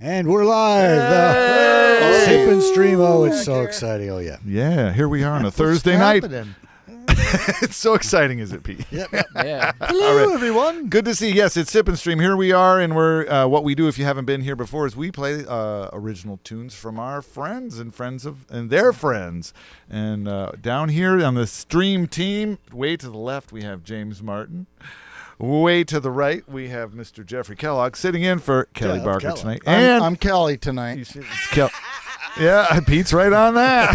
And we're live. Hey! Sip and stream. Oh, it's so exciting. Oh, yeah. Yeah, here we are on a Thursday night. It's so exciting, is it, Pete? Yep. Yeah. Hello, everyone. Good to see you. Yes, it's Sip and Stream. Here we are, and we're what we do if you haven't been here before is we play original tunes from our friends and their friends. And down here on the stream team, way to the left, we have James Martin. Way to the right, we have Mr. Jeffrey Kellogg sitting in for Kelly Barker Kellogg. tonight. I'm Kelly tonight. Yeah, Pete's right on that.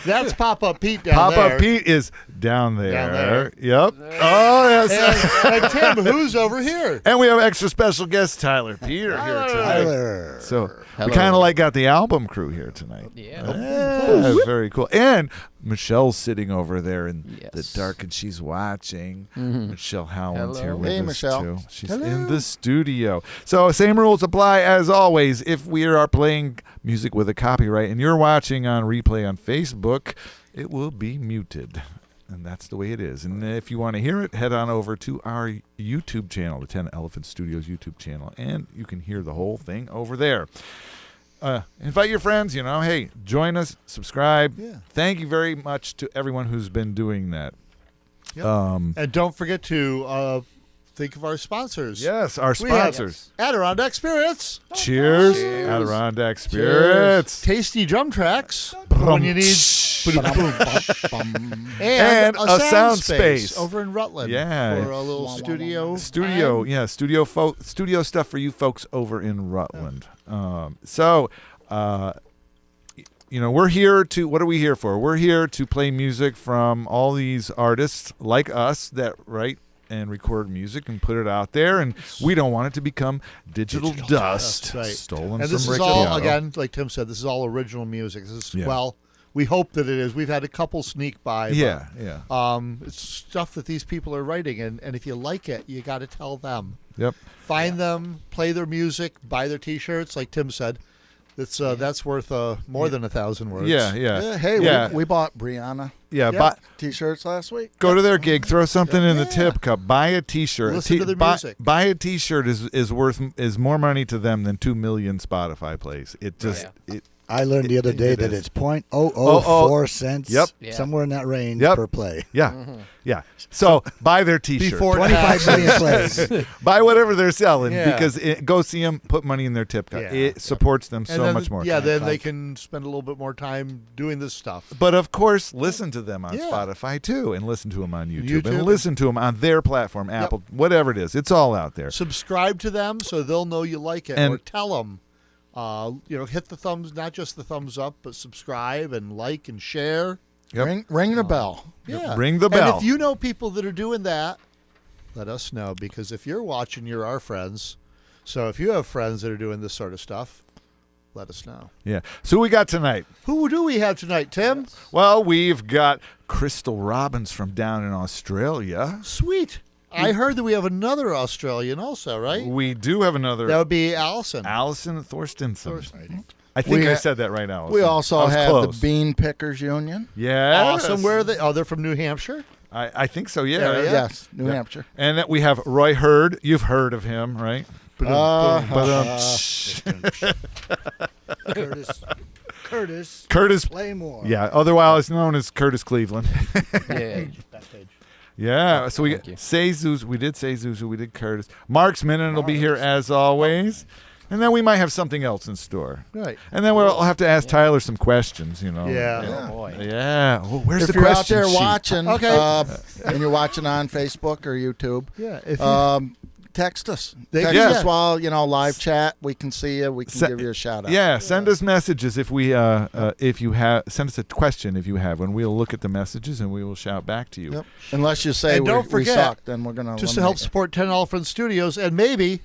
That's Pop-Up Pete down there. Pop-Up Pete is down there. Down there. Yep. Oh, yes. And Tim, who's over here? And we have extra special guest Tyler Peter here tonight. Tyler. So Hello. we kind of like got the album crew here tonight. Yeah. Very cool. And Michelle's sitting over there in Yes. the dark, and she's watching. Mhm. Michelle Howland's Hello. here with Hey, us Michelle. too. She's Hello. in the studio. So same rules apply as always. If we are playing music with a copyright and you're watching on replay on Facebook, it will be muted. And that's the way it is. And if you want to hear it, head on over to our YouTube channel, the 10 Elephant Studios YouTube channel, and you can hear the whole thing over there. Invite your friends, hey, join us, subscribe. Yeah. Thank you very much to everyone who's been doing that. Yep. And don't forget to think of our sponsors. Yes, our We have sponsors. Adirondack Spirits. Cheers. Cheers. Adirondack Spirits. Tasty drum tracks when you need. And a sound space. over in Rutland. Yeah. For a little studio. Studio stuff for you folks over in Rutland. We're here to, what are we here for? We're here to play music from all these artists like us that write and record music and put it out there, and we don't want it to become digital dust, Right. stolen And from this Rick is all, Beato. again, like Tim said, this is all original music. This is, Yeah. well, we hope that it is. We've had a couple sneak by. But, Yeah. it's stuff that these people are writing, and if you like it, you got to tell them. Yep. Find them, play their music, buy their T-shirts, like Tim said. That's worth more than 1,000 words. Yeah. Hey, Yeah. we bought Brianna Yeah. T-shirts last week. Go to their gig, throw something in the Yeah. tip cup, buy a T-shirt. Listen to their music. Buy a T-shirt is more money to them than 2 million Spotify plays. It just I learned the other day it that is. it's 0.004 cents. Yep. Yeah. Somewhere in that range Yep. per play. yeah. So buy their T-shirt. Before 25 million plays. Buy whatever they're selling Yeah. because go see them. Put money in their tip cup. Yeah. It supports them And so then, much more. Yeah, then they can spend a little bit more time doing this stuff. But of course, listen to them on Yeah. Spotify too, and listen to them on YouTube, and YouTube. listen to them on their platform, Apple, whatever it is. It's all out there. Subscribe to them so they'll know you like it, And- or tell them. Hit the thumbs, not just the thumbs up, but subscribe and like and share. Yep. Ring the bell. Yeah. Ring the bell. And if you know people that are doing that, let us know, because if you're watching, you're our friends. So if you have friends that are doing this sort of stuff, let us know. Yeah. So we got tonight. Who do we have tonight, Tim? Well, we've got Crystal Robbins from down in Australia. Sweet. I heard that we have another Australian also, right? We do have another That would be Alison. Alison Thorsteinsen. Thorsteinsen. I think We I ha- said that right, Alison. We I also was have close. the Bean Pickers Union. Yeah. Awesome. Where are they? Oh, they're from New Hampshire? I think so, yeah. Area? Yes, New Yeah. Hampshire. And that we have Roy Hurd. You've heard of him, right? Curtis. Playmore. Yeah, otherwise known as Curtis Cleveland. Yeah. That page. Yeah, so we Thank you. say Zuzu. We did say Zuzu. We did Curtis. Mark's Minute will be here as always. And then we might have something else in store. Right. And then we'll have to ask Tyler some questions, Yeah. Oh, boy. Yeah. Oh, where's If the you're out question there sheet? watching, Okay. and you're watching on Facebook or YouTube, Yeah. If you, text us. They- Text yeah. us while live chat. We can see you. We can Se- give you a shout out. Yeah, send us messages if you have send us a question if you have one. We'll look at the messages and we will shout back to you. Yep. Unless you say And don't we forget, suck, then we're gonna just to help eliminate you. support 10 Elephant Studios, and maybe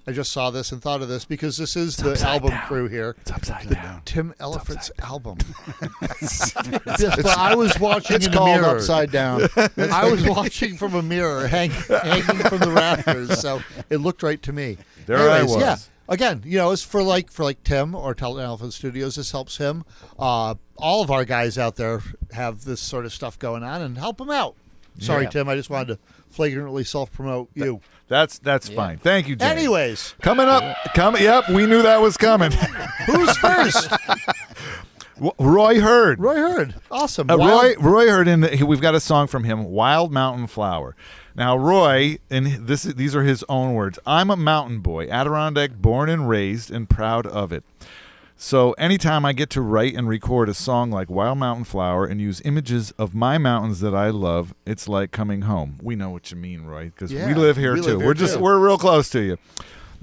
I just saw this and thought of this because this is the album crew here. It's upside down. Tim Elephant's album. Yes, but I was watching It's in the called mirror. Upside Down. I was watching from a mirror hanging from the rafters, so it looked right to me. There I Anyways, was. Yeah. Again, it's for like Tim or 10 Elephant Studios. This helps him. All of our guys out there have this sort of stuff going on, and help them out. Sorry, Yeah. Tim. I just wanted to flagrantly self-promote you. That's fine. Thank you, Jay. Anyways, Coming up. Yep, we knew that was coming. who's first? Roy Hurd. Roy Hurd. Awesome. Roy Hurd, we've got a song from him, Wild Mountain Flower. Now, Roy, and these are his own words. I'm a mountain boy, Adirondack born and raised, and proud of it. So anytime I get to write and record a song like Wild Mountain Flower and use images of my mountains that I love, it's like coming home. We know what you mean, Roy, because we live here too. We're real close to you.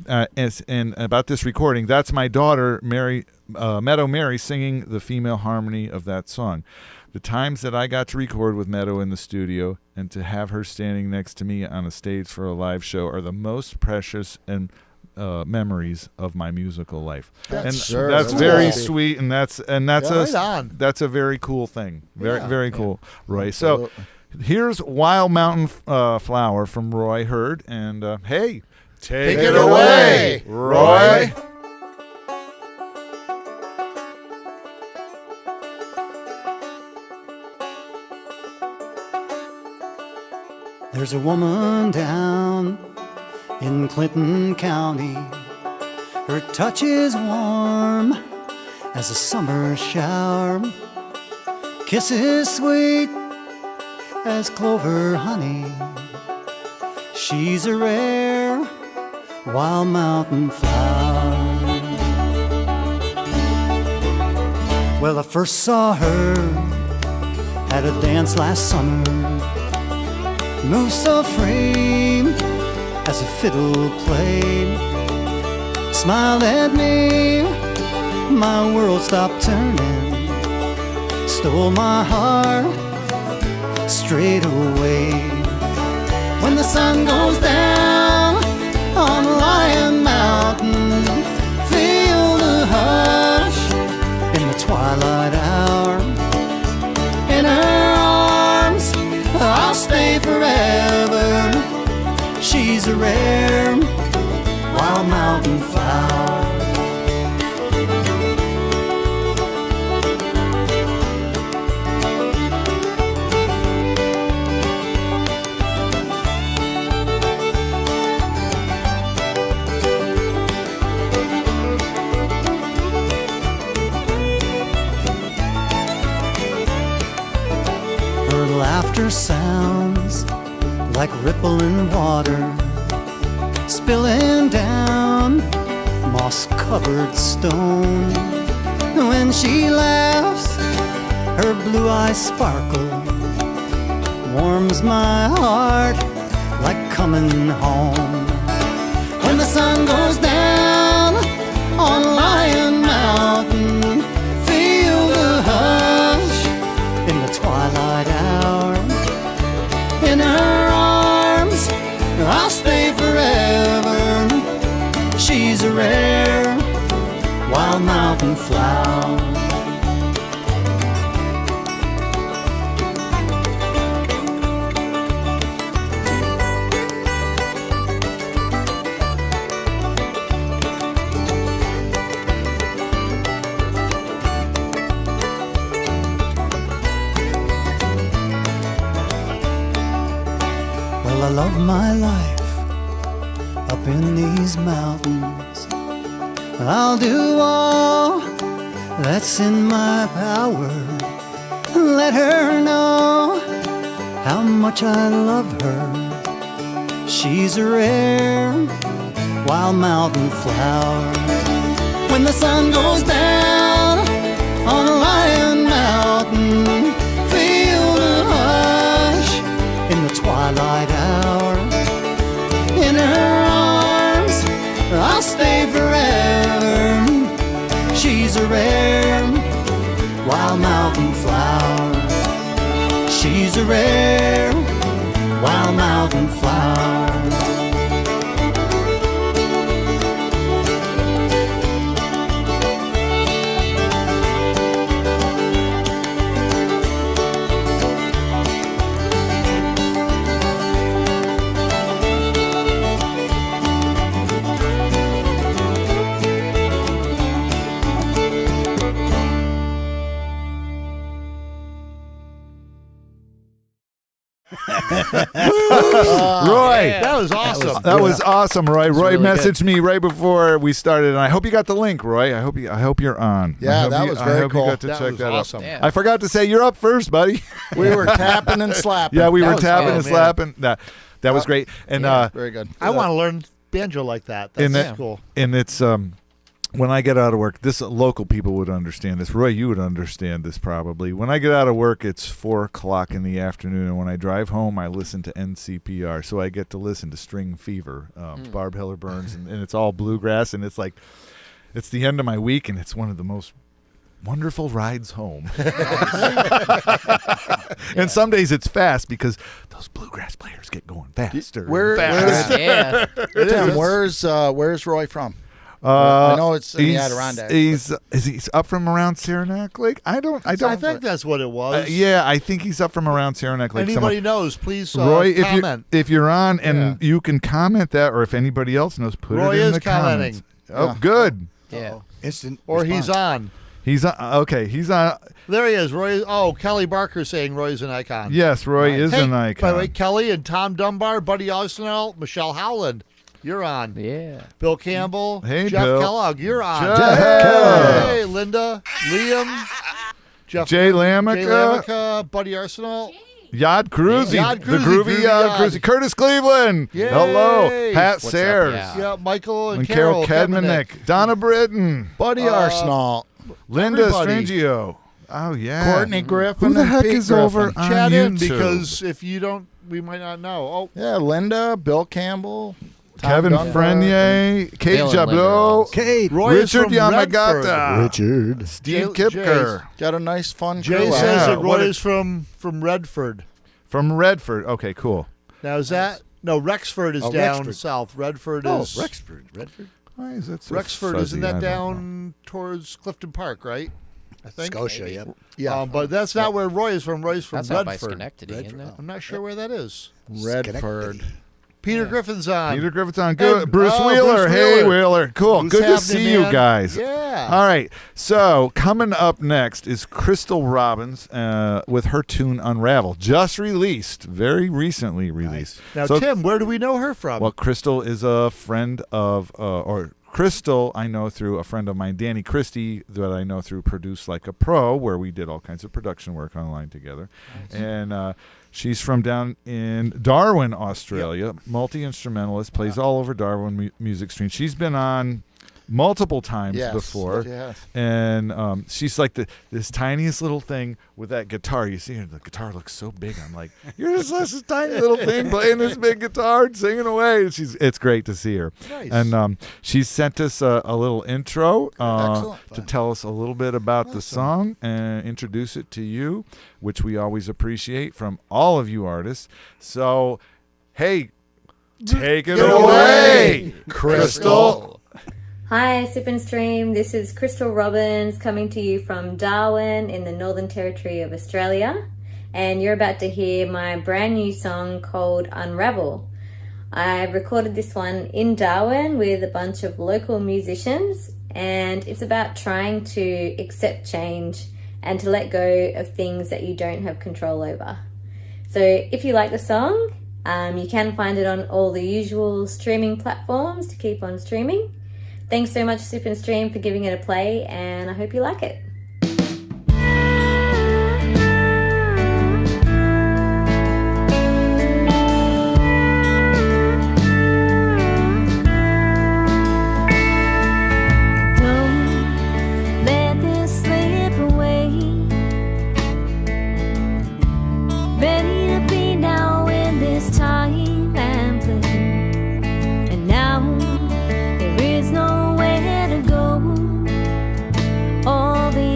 And about this recording, that's my daughter, Meadow Mary, singing the female harmony of that song. The times that I got to record with Meadow in the studio and to have her standing next to me on a stage for a live show are the most precious and memories of my musical life. That's very sweet, and that's a very cool thing. Very cool, Roy. Absolutely. So here's Wild Mountain Flower from Roy Hurd, and hey, take it away, Roy. There's a woman down in Clinton County. Her touch is warm as a summer shower. Kisses sweet as clover honey. She's a rare wild mountain flower. Well, I first saw her at a dance last summer. Moved so free as a fiddle played. Smiled at me, my world stopped turning. Stole my heart straight away. When the sun goes down on Lion Mountain, feel the hush in the twilight hour. In her arms I'll stay forever. She's a rare wild mountain flower. Her laughter sounds like rippling water spilling down moss-covered stone. When she laughs, her blue eyes sparkle, warms my heart like coming home. When the sun goes down on Lion Mountain, feel the hush in the twilight hour. In her arms I'll stay forever. She's a rare wild mountain flower. Well, I love my life up in these mountains. I'll do all that's in my power. Let her know how much I love her. She's a rare wild mountain flower. When the sun goes down on Lion Mountain, feel the hush in the twilight hour. In her arms I'll stay forever. She's a rare wild mountain flower. She's a rare wild mountain flower. That was awesome, Roy. Roy really messaged me right before we started, and I hope you got the link, Roy. I hope you're on. Yeah, I hope that you- was I very hope cool. You got to That check was that awesome. out. Yeah. I forgot to say you're up first, buddy. We were tapping and slapping. Yeah, we That were was tapping good, and man. slapping. That was great, and Very good. I want to learn banjo like that. And That's that- cool. and it's when I get out of work, this local people would understand this. Roy, you would understand this probably. When I get out of work, it's 4:00 in the afternoon, and when I drive home, I listen to NCPR, so I get to listen to String Fever, Barb Heller Burns, and it's all bluegrass, and it's like it's the end of my week, and it's one of the most wonderful rides home. And some days it's fast because those bluegrass players get going faster. Where- and faster. Yeah. Tim, where's Roy from? I know it's in the he's- Adirondacks. He's up from around Saranac Lake. I don't. I think that's what it was. Yeah, I think he's up from around Saranac Lake. Anybody knows, please Roy, comment. if you're on and you can comment that, or if anybody else knows, put Roy it in is the comments. commenting. Oh, Yeah. good. Yeah. Instant Or response. he's on. He's on. Okay, he's on. There he is. Roy. Oh, Kelly Barker saying Roy's an icon. Yes, Roy is Hey, an by icon. the way, Kelly and Tom Dunbar, Buddy Arsenal, Michelle Howland, you're on. Yeah. Bill Campbell, Hey, Jeff Bill. Kellogg, you're on. Jeff Kellogg. Hey, Linda, Liam, Jeff Jay Lamica. Jay Lamica, Buddy Arsenal. Yad Cruzy, Yad the Cruzy, groovy Groovy Yad Yad. Cruzy, Curtis Cleveland, Yay. hello, Pat What's up, Sayers, yeah. Yeah, Michael and and Carol Carol Kedmanick, Donna Britton, Buddy Arsenal, Linda everybody. Strangio. Oh yeah, Courtney Griffin, Who the and heck Pete is Griffin. over on Chat in YouTube? because if you don't, we might not know. Oh, Yeah, Linda, Bill Campbell, Tom Kevin Dunbar. Frenier, Kate Bill and Linda are Jabot, Kate. Roy is Richard from Yamagata, Richard. Steve Jay- Kipker Got a nice fun Jay crew. says Yeah, that what Roy a- is from Redford. from Redford. Okay, cool. Now is that no? Rexford is Oh, down Rexford. south. Redford Oh, is Redford. Why is that so Rexford. fuzzy? Isn't I that don't know. down towards Clifton Park, right? I think. Scotia, yep. Yeah, But that's not where Roy is from. Roy's from That's out by Redford. Schenectady, isn't it? I'm not sure where that is. Redford. Peter Griffin's on. Peter Griffith's on. Good. And- Bruce oh, Wheeler. Bruce Hey, Wheeler. Wheeler. Cool. What's Good to happening, see you man? guys. Yeah. All right. So coming up next is Crystal Robbins with her tune Unravel, just released, very recently released. Now, So- Tim, where do we know her from? Well, Crystal is a friend of, or Crystal I know through a friend of mine, Danny Christie, that I know through Produce Like a Pro, where we did all kinds of production work online together. And she's from down in Darwin, Australia, multi-instrumentalist, plays all over Darwin music stream. She's been on multiple times Yes. before. Yes. And she's like this tiniest little thing with that guitar. You see her, the guitar looks so big. I'm like, you're just this tiny little thing playing this big guitar and singing away. And it's great to see her. Nice. And she sent us a little intro Excellent. to tell us a little bit about the song and introduce it to you, which we always appreciate from all of you artists. So, hey, take it away, Crystal. Hi, Sip and Stream. This is Crystal Robbins coming to you from Darwin in the Northern Territory of Australia. And you're about to hear my brand new song called Unravel. I recorded this one in Darwin with a bunch of local musicians, and it's about trying to accept change and to let go of things that you don't have control over. So if you like the song, you can find it on all the usual streaming platforms to keep on streaming. Thanks so much, Sip and Stream, for giving it a play, and I hope you like it. Don't let this slip away. Ready to be now in this time and place. And now there is nowhere to go. All the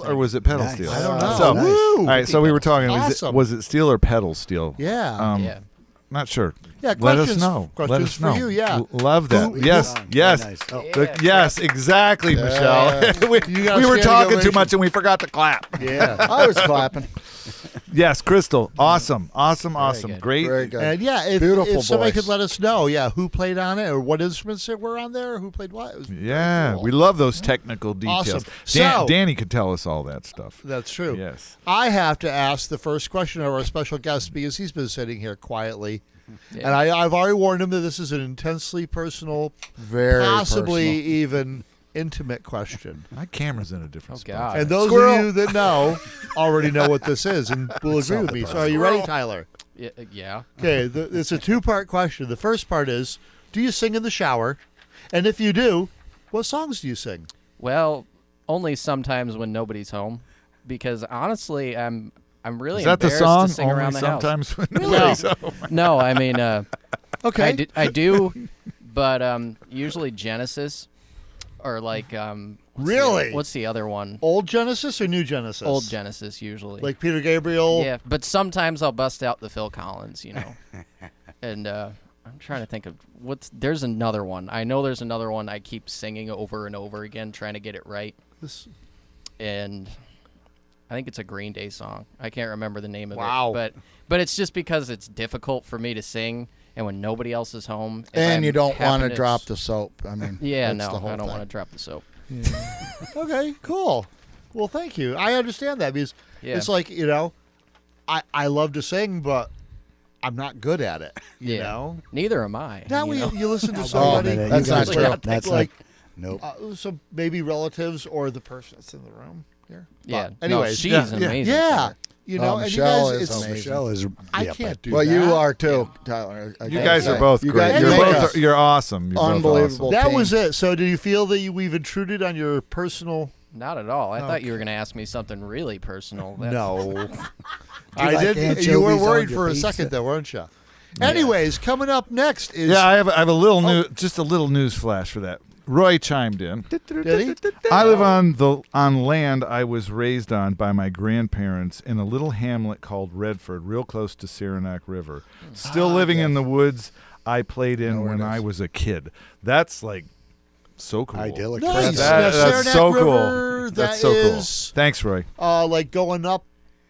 steel or was it pedal Nice. steel? I don't know. So, Nice. Woo! all right, so we were talking. Awesome. Was it steel or pedal steel? Yeah. Yeah. Not sure. Yeah, Let us questions- know. Let questions us for know. you, yeah. Love that. Ooh, Yes, very yes. nice. Oh, Yes, exactly, Michelle. we You got a we were standing talking too ovation. much and we forgot to clap. Yeah. I was clapping. Yes, Crystal. Awesome. Awesome. good. Great. Very good. And yeah, Beautiful if somebody voice. could let us know, who played on it or what instruments that were on there, or who played what. It was very Yeah, cool. we love those technical details. Awesome. So- Danny could tell us all that stuff. That's true. Yes. I have to ask the first question of our special guest because he's been sitting here quietly. Yeah. And I've already warned him that this is an intensely personal, Very possibly personal. even intimate question. My camera's in a different Oh, spot. God. And those Squirrel. of you that know already know what this is and will agree with me. So are you ready, Tyler? Yeah. Okay, it's a two-part question. The first part is, do you sing in the shower? And if you do, what songs do you sing? Well, only sometimes when nobody's home, because honestly, I'm really Is that the embarrassed song? to sing Only around the house. sometimes when Well, nobody's home. No, I mean, Okay. I do, but usually Genesis, or like Really? what's the other one? Old Genesis or new Genesis? Old Genesis usually. Like Peter Gabriel? Yeah, but sometimes I'll bust out the Phil Collins, and I'm trying to think of there's another one. I know there's another one I keep singing over and over again, trying to get it right, This- and I think it's a Green Day song. I can't remember the name of Wow. it, but it's just because it's difficult for me to sing, and when nobody else is home, if And I you don't want happen to drop the soap. I mean, Yeah, that's no, the whole I don't thing. want to drop the soap. Okay, cool. Well, thank you. I understand that because Yeah. it's like, I love to sing, but I'm not good at it, you Yeah. know? Neither am I. Now you know? you listen to Oh, somebody, man, That's you guys not are- true. That's like, nope. some maybe relatives or the person that's in the room here. Yeah. But anyways, no, she's yeah, an yeah. amazing. yeah, singer. you know, and you Michelle guys, is it's, amazing. Michelle is. I yeah, can't do Well, that. you are too, Tyler. You guys are both You great. guys- You're you make both. us You're awesome. You're both unbelievable. awesome. That team. was it. So, do you feel that we've intruded on your personal? Not at all. I thought you were going to ask me something really personal. That's- No, like I didn't. anchovies You were on worried your for a pizza? second, though, weren't you? Anyways, coming up next is Yeah, I have a little just a little news flash for that. Roy chimed in. Did he? I live on land I was raised on by my grandparents in a little hamlet called Redford, real close to Saranac River. Still living in the woods I played in know where when it I is. was a kid. That's like so cool. Idyllic. Nice. That- Now, that's Saranac so River, cool. That's that so cool. is, Thanks, Roy. like going up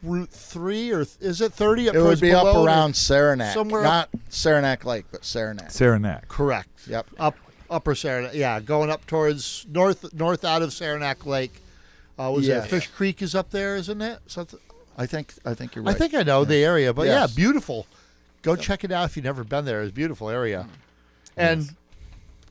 Route 3 or is it 30? It would be up below around Saranac. somewhere Not Saranac Lake, but Saranac. Saranac. Correct. Yep. Upper Saranac. Yeah, going up towards north out of Saranac Lake. Was Yeah. it Fish Creek is up there, isn't it? Something. I think you're right. I think I know the area, but Yes. yeah, beautiful. Go check it out if you've never been there. It's a beautiful area, and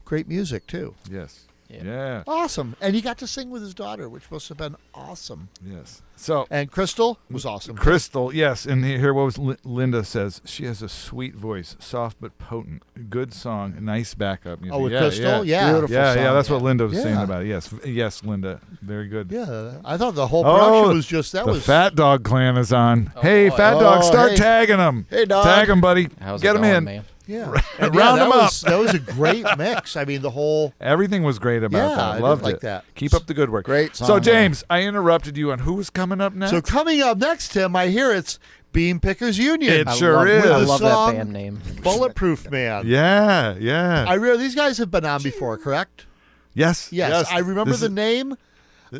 great music too. Yes. Yeah. Yeah. Awesome, and he got to sing with his daughter, which must have been awesome. Yes. So And Crystal was awesome. Crystal, yes, and here what was Linda says. She has a sweet voice, soft but potent, good song, nice backup music. Oh, with yeah, Crystal, yeah, Beautiful yeah, song. that's what Linda was saying Yeah. about it. Yes, yes, Linda, very good. yeah. I thought the whole production was just that the was Fat Dog Clan is on. Oh, Hey, boy. Fat Dog, Oh, start hey. tagging them. Hey, dog. Tag them, buddy. How's Get it them going, in. man? yeah. Round that 'em up. was, That was a great mix. I mean, the whole Everything was great about Yeah, that. I did Loved like it. that. Keep up the good work. Great song. So, James, I interrupted you on who was coming up next. So coming up next, Tim, I hear it's Bean Pickers Union. It I sure love, is. I The love song- that band name. Bulletproof Man. yeah, yeah. I really these guys have been on before, correct? yes, Yes. I remember This the is- name.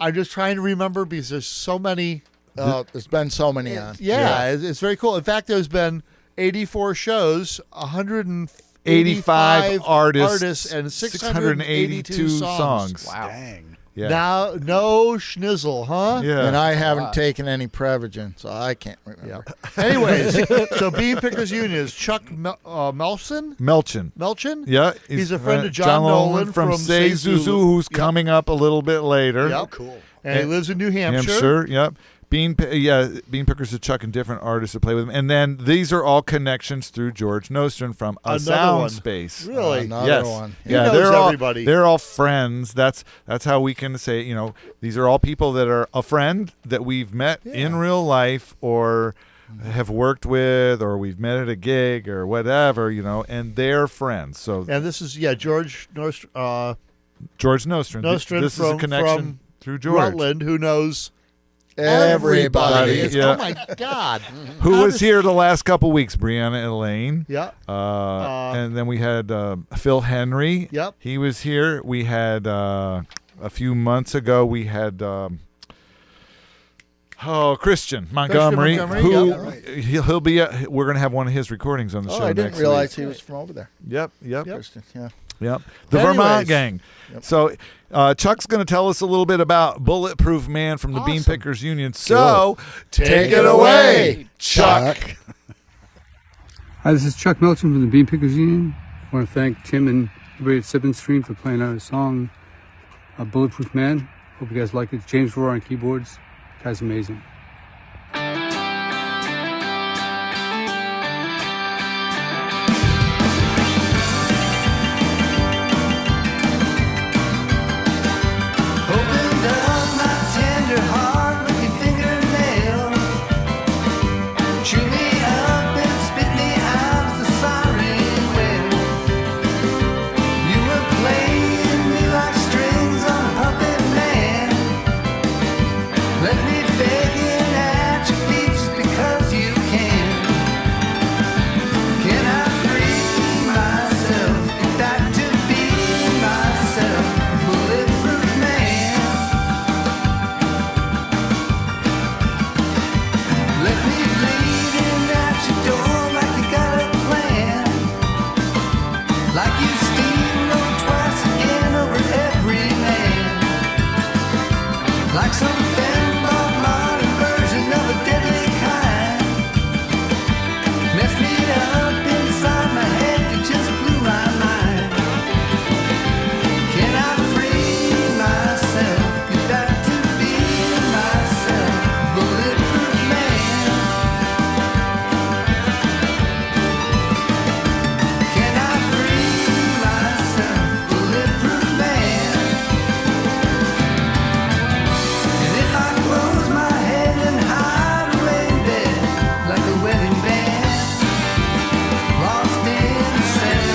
I'm just trying to remember because there's so many. There's been so many on. Yeah, it's very cool. In fact, there's been 84 shows, 185 85 artists, and 682 songs. Wow. Dang. Yeah. Now, no schnizzle, huh? yeah. And I haven't taken any Prevagen, so I can't remember. Anyways, so Bean Pickers Union is Chuck Melchin. Melchin. Yeah, He's a friend of John Nolan from from Say Say Zuzu, Zuzu. who's Yep. coming up a little bit later. Yep. Cool. And he lives in New Hampshire. Hampshire. Yep. Bean Pickers are Chuck and different artists that play with him, and then these are all connections through George Nostron from A Another Sound one. Space. Really? Another yes. one. He Yeah, knows they're all everybody. they're all friends. That's how we can say, these are all people that are a friend that we've met in real life or have worked with, or we've met at a gig or whatever, and they're friends. So And this is George George Nostron. Nostron This is a from connection through George. Rutland, who knows Everybody. is- Yeah. Oh my God. Who How was does- here the last couple weeks? Brianna Elaine. Yeah. And then we had Phil Henry. Yep. He was here. We had a few months ago. We had Christian Montgomery. Montgomery, Who yeah. he'll be. We're gonna have one of his recordings on the show. I didn't next realize week. he was from over there. Yep. Christian, yeah. Yep. The Anyways. Vermont Gang. Yep. So Chuck's going to tell us a little bit about Bulletproof Man from the Bean Awesome. Pickers Union. So Take it away, Chuck. Hi, this is Chuck Melchin from the Bean Pickers Union. I want to thank Tim and everybody at Sip and Stream for playing our song, Bulletproof Man. Hope you guys like it. James Roar on keyboards. Guy's amazing. Opened up my tender heart with your fingernails. Chew me up and spit me out as the siren wails. You were playing me like strings on a puppet man. Left me begging at your feet just because you can. Can I free myself? Get back to being myself. Bulletproof man. Left me bleeding at your door like you got a plan. Like you steamrolled twice again over every man. Like some fembot modern version of a deadly kind. Messed me up inside my head, it just blew my mind. Can I free myself? Get back to being myself. Bulletproof man. Can I free myself? Bulletproof man. And if I close my head and hide away in bed like a wedding band, lost in the sand.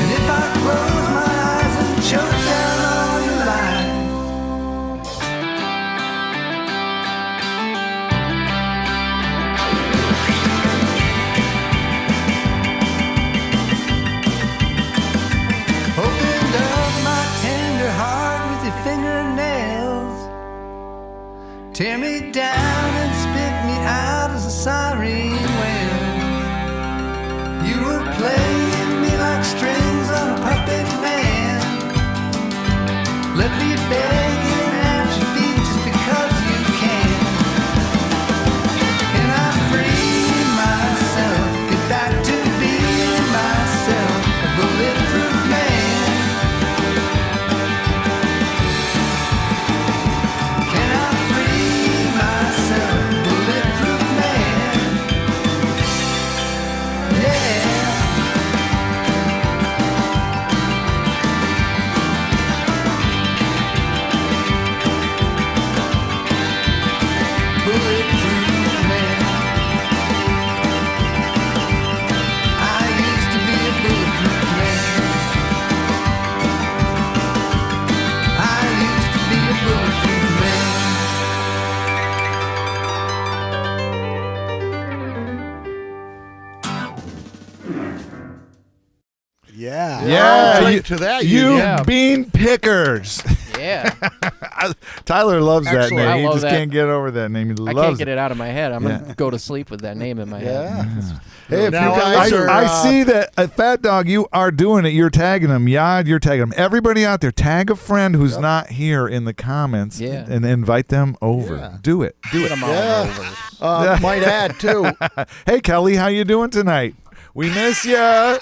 And if I close my eyes and choke down all your lies. Opened up my tender heart with your fingernails. Tear me down and spit me out as a siren wails. You were playing me like strings on a puppet man. Let me begging at your feet just because you can. Can I free myself? Get back to being myself. A bulletproof man. Can I free myself? Bulletproof man. Yeah. Bulletproof man. I used to be a bulletproof man. I used to be a bulletproof man. Yeah. Yeah, drink you, to that, you Yeah. Bean Pickers. Yeah. Tyler loves that Excellent. name. I He love just that. can't get over that name. He I loves can't get it out of my head. I'm Yeah. going to go to sleep with that name in my head. Yeah. Hey, if Now, you guys are, I see that at Fat Dog, you are doing it. You're tagging them. Yad, you're tagging them. Everybody out there, tag a friend who's not here in the comments Yeah. and invite them over. Yeah. Do it. Do Get it. them all Yeah. over. might add too. Hey, Kelly, how you doing tonight? We miss you.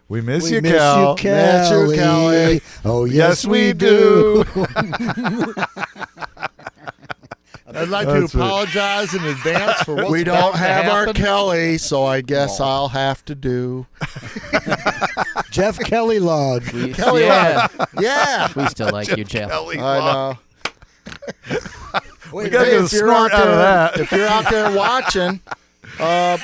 We miss We you, miss Kel. you, Kelly. Kelly. Oh, Yes, we do. I'd like That's to right. apologize in advance for what's We about don't to have our happen. Kelly, so I guess I'll have to do. Jeff Kelly Log. Kelly Yeah. Yeah, We still like you, Jeff. Kelly I Log. know. We got to Hey, get a if you're snort out out of that. there, if you're out there watching,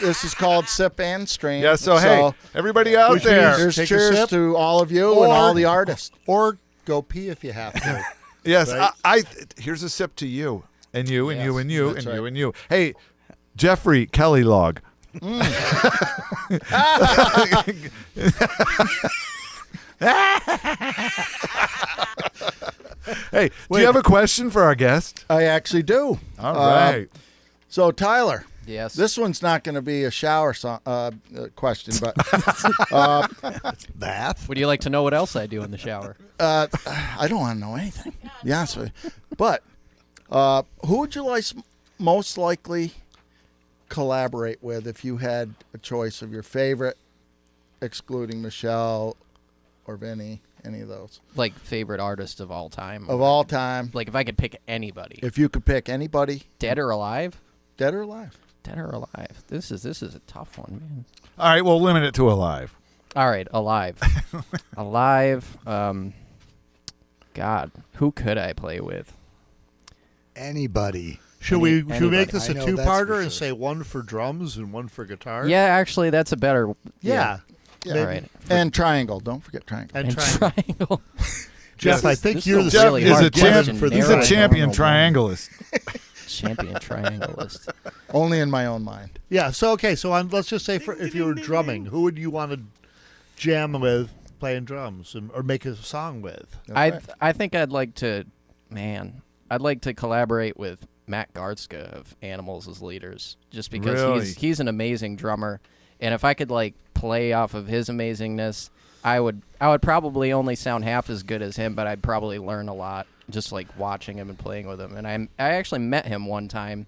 this is called Sip and Stream. Yeah, so hey, everybody out Which there. means- Here's Take a cheers sip. to all of you Or- and all the artists. Or go pee if you have to. Yes, Right? here's a sip to you, and you, and Yes, you, and you, that's and you, right. and you. Hey, Jeffrey Kelly Log. Hey, do you have a question for our guest? I actually do. All right. So, Tyler, Yes. this one's not going to be a shower question, but Bath. Would you like to know what else I do in the shower? I don't want to know anything. Yeah, with you. But who would you most likely collaborate with if you had a choice of your favorite, excluding Michelle or Vinny, any of those Like favorite artist of all time? of all time? Like if I could pick anybody, If you could pick anybody, dead or alive? dead or alive. Dead or alive? This is a tough one, man. All right, we'll limit it to alive. All right, alive. Alive. God, who could I play with? Anybody. Should we Anybody. make this I a know that's two-parter for and sure. say one for drums and one for guitar? Yeah, actually, that's a better. Yeah. All right. And triangle. Don't forget triangle. And And try. triangle. Jeff, I This think is you're a the Jeff really is hard a question champ. to He's narrow a down. champion triangulist. Champion triangleist. Only in my own mind. Yeah. So okay. So let's just say, for if you were drumming, who would you want to jam with, playing drums, or make a song with? I think I'd like to, I'd like to collaborate with Matt Gartzka of Animals as Leaders, just because Really? he's an amazing drummer, and if I could like play off of his amazingness, I would probably only sound half as good as him, but I'd probably learn a lot just like watching him and playing with him. And I actually met him one time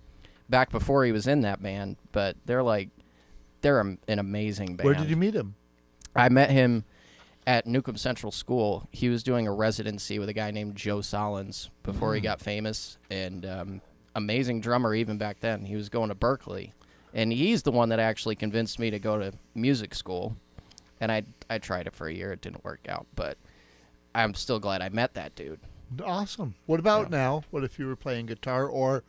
back before he was in that band, but they're an amazing band. Where did you meet him? I met him at Newcomb Central School. He was doing a residency with a guy named Joe Solins before he got famous, and amazing drummer even back then. He was going to Berkeley, and he's the one that actually convinced me to go to music school. And I tried it for a year. It didn't work out, but I'm still glad I met that dude. Awesome. What about now? What if you were playing guitar or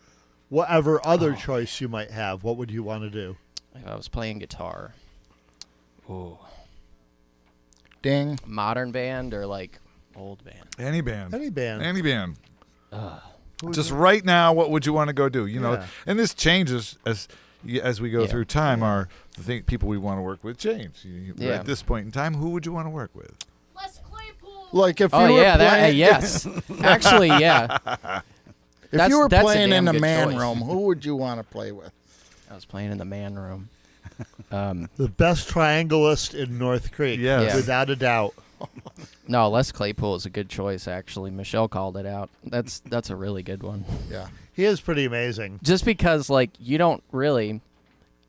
whatever other choice you might have? What would you want to do? If I was playing guitar. Ooh. Ding. Modern band or like old band? Any band. Any band. Any band. Just right now, what would you want to go do? You know, Yeah. and this changes as we go Yeah. through time. The people we want to work with change. Yeah. At this point in time, who would you want to work with? Like if Oh you were yeah, playing, yes. Actually, yeah. if you were That's a playing in damn the good man choice. room, who would you want to play with? I was playing in the man room. The best triangleist in North Creek. Yes. Yeah. Without a doubt. No, Les Claypool is a good choice. Actually, Michelle called it out. That's a really good one. Yeah. He is pretty amazing. Just because, like, you don't really,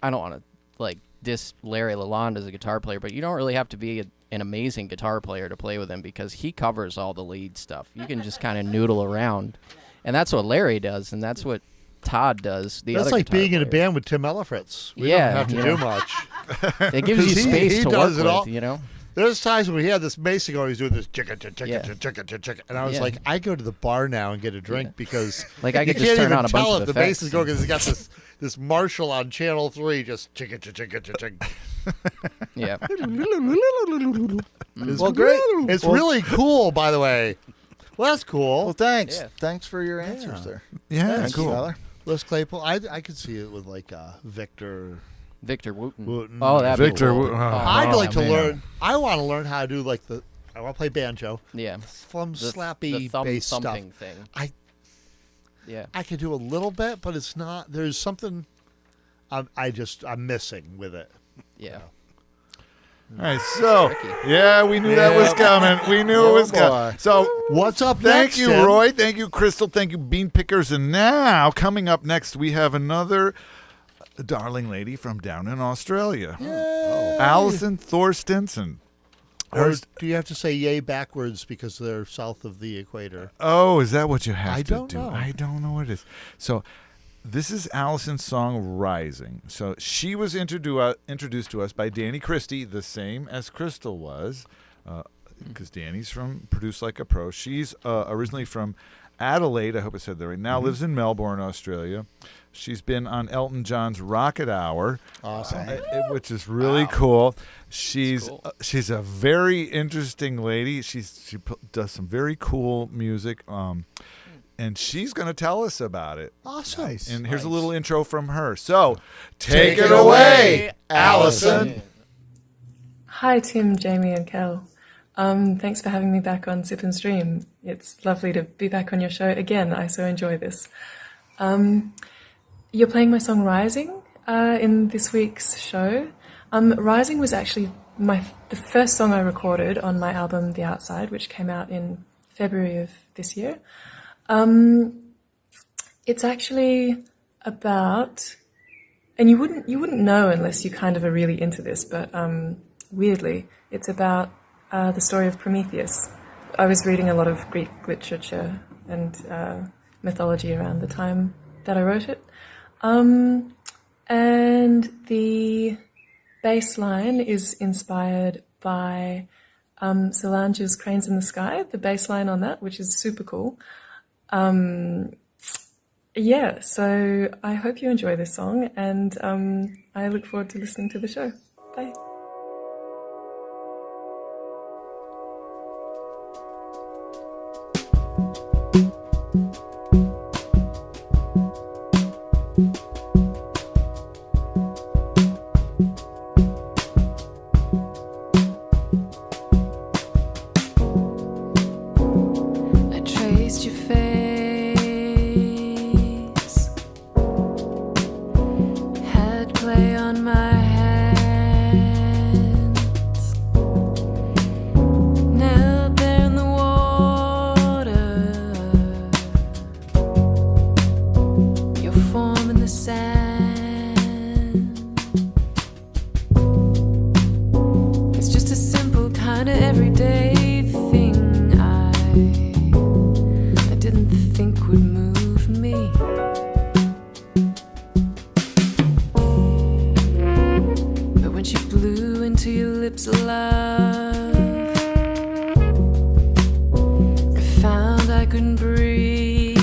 I don't want to like diss Larry Lalonde as a guitar player, but you don't really have to be an amazing guitar player to play with him because he covers all the lead stuff. You can just kind of noodle around, and that's what Larry does, and that's what Todd does. The That's other like guitar being in a player. band with Tim Elifritz. We Yeah, don't have to you do know. much. It gives you 'Cause space he to does work it with, all. you know. There's times when he had this bass going, he's doing this chicka chicka Yeah. chicka chicka chicka, and I was Yeah. like, I go to the bar now and get a drink because Like, I you could just can't turn even on a tell bunch if of the bass is effects going because he's got this Marshall on channel 3 just chicka chicka chicka chicka. Yeah. It's Well, great. It's Well- really cool, by the way. Well, that's cool. Well, thanks. Yeah. Thanks for your answers there. Yeah, Thanks, cool. Tyler. Les Claypool, I could see it with like Victor. Victor Wooten. Wooten. Oh, that'd Victor be cool. Wooten. I'd like to man. learn. I want to learn how to do like I want to play banjo. Yeah. Some The slappy thumb bass stuff. thumping thing. Yeah. I could do a little bit, but it's not. There's something I'm missing with it. Yeah. All right, so tricky. yeah, we knew that was coming. We knew it was coming. boy. So What's up thank next, you, Tim? Roy. Thank you, Crystal. Thank you, Bean Pickers. And now, coming up next, we have another darling lady from down in Australia, Alison Thorsteinsen. Or do you have to say yay backwards because they're south of the equator? Oh, is that what you have I to don't do? know. I don't know what it is. So this is Alison's song Rising. So she was introduced to us by Danny Christie, the same as Crystal was, because Danny's from Produce Like a Pro. She's originally from Adelaide, I hope I said that right, now lives in Melbourne, Australia. She's been on Elton John's Rocket Hour, Awesome. which is really cool. She's cool. She's a very interesting lady. She does some very cool music, and she's going to tell us about it. Awesome. And here's a little intro from her. So, take it away, Alison. Hi, Tim, Jamie, and Kel. Thanks for having me back on Sip and Stream. It's lovely to be back on your show again. I so enjoy this. You're playing my song Rising in this week's show. Rising was actually the first song I recorded on my album The Outside, which came out in February of this year. It's actually about, and you wouldn't know unless you kind of are really into this, but weirdly, it's about the story of Prometheus. I was reading a lot of Greek literature and mythology around the time that I wrote it. And the bass line is inspired by Solange's Cranes in the Sky, the bass line on that, which is super cool. Yeah, so I hope you enjoy this song, and I look forward to listening to the show. Bye. I traced your face, had clay on my hands, knelt there in the water, your form in the sand. It's just a simple kind of everyday thing I didn't think would move me. But when she blew into your lips, love, I found I couldn't breathe.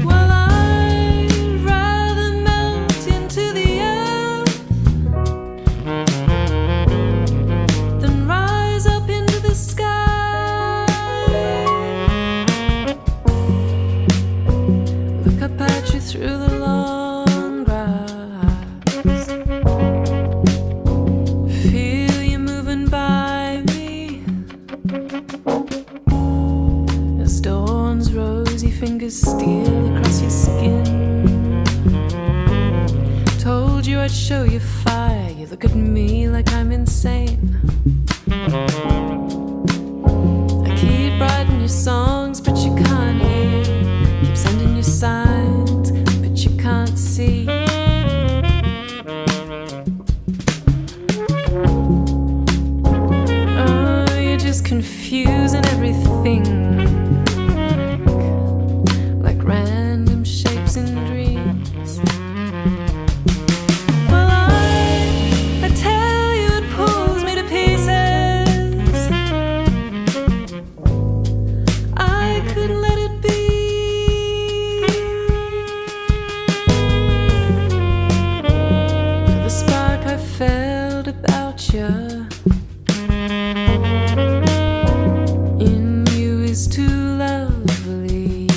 Well, I'd rather melt into the earth than rise up into the sky. Look up at you through the long grass, feel you moving by me as dawn's rosy fingers steal across your skin. Told you I'd show you fire, you look at me like I'm insane. I keep writing your songs, but you can't hear. Keep sending you signs, but you can't see. Oh, you're just confusing everything, like random shapes in dreams. Well, I tell you it pulls me to pieces. I couldn't let it be. For the spark I felt about you in you is too lovely.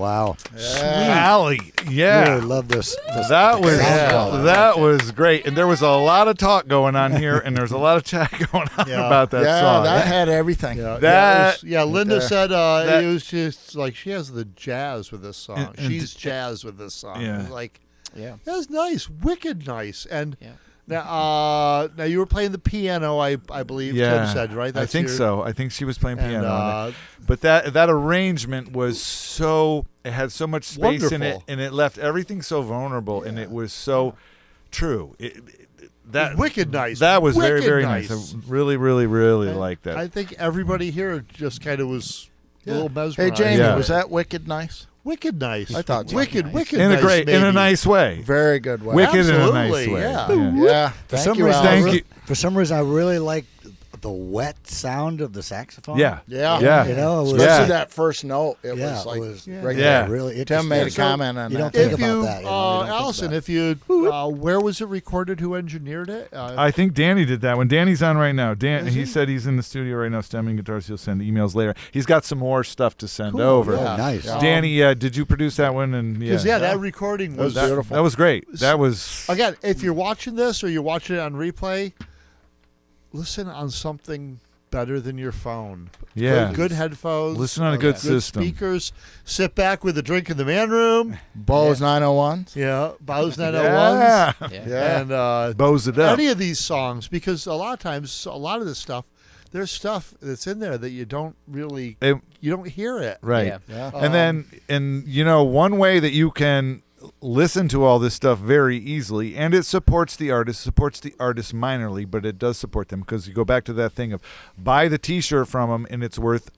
Wow. Allie, yeah. Really love this. That was sound that was great, and there was a lot of talk going on here, and there's a lot of chat going on about that yeah, song. that had everything. Linda said it was just like she has the jazz with this song. She's jazz with this song. Yeah. It was like, Yeah. that's nice, wicked nice. And now you were playing the piano, I believe. Tim said, right? I think so. I think she was playing piano, on And, it. But that arrangement was so, it had so much space in it, Wonderful. and it left everything so vulnerable, and it was so true. That wicked nice. That was very, Wicked very nice. I really, really, really liked that. I think everybody here just kind of was a little mesmerized. Hey, Jamie, Yeah. was that wicked nice? Wicked nice. I thought so. wicked, Nice. wicked in nice. a great, in a maybe. nice way. Very good way. Wicked in a nice Absolutely, way. yeah. Yeah. For Thank some you, reason, Alison. Thank you. For some reason, I really like the wet sound of the saxophone. Yeah. Yeah. Yeah. You know, it was, Especially Yeah. that first note. It yeah, was like it was right Yeah. there. really. It Tim just- made a so comment on you don't that. think If about you, that, you know, you don't think Alison, about if you, where was it recorded? Who engineered it? I think Danny did that one. Danny's on right now. He said he's in the studio right now stemming guitars. He'll send emails later. He's got some more stuff to send over. Oh, nice. Danny, did you produce that one? And Because that recording was beautiful. That was great. That was Again, if you're watching this or you're watching it on replay, listen on something better than your phone. Yeah. Good headphones. Listen on a good system. Speakers. Sit back with a drink in the man room. Bose 901s. Yeah, Bose 901s. Yeah. Yeah. And Bows it up. any of these songs, because a lot of times, a lot of this stuff, there's stuff that's in there that you don't really, you don't hear it. Right. Yeah. Yeah. And one way that you can listen to all this stuff very easily, and it supports the artist minorly, but it does support them, because you go back to that thing of buy the t-shirt from them and it's worth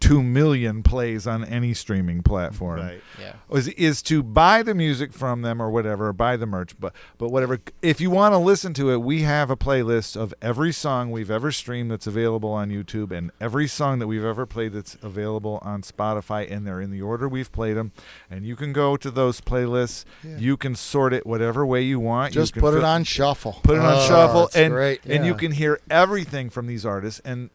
2 million plays on any streaming platform. Right. Yeah. Is to buy the music from them or whatever, or buy the merch, but whatever. If you want to listen to it, we have a playlist of every song we've ever streamed that's available on YouTube, and every song that we've ever played that's available on Spotify, and they're in the order we've played them. And you can go to those playlists. Yeah. You can sort it whatever way you want. Just You can put it fill- on shuffle. Put it on shuffle, that's and great. and you Yeah. can hear everything from these artists. And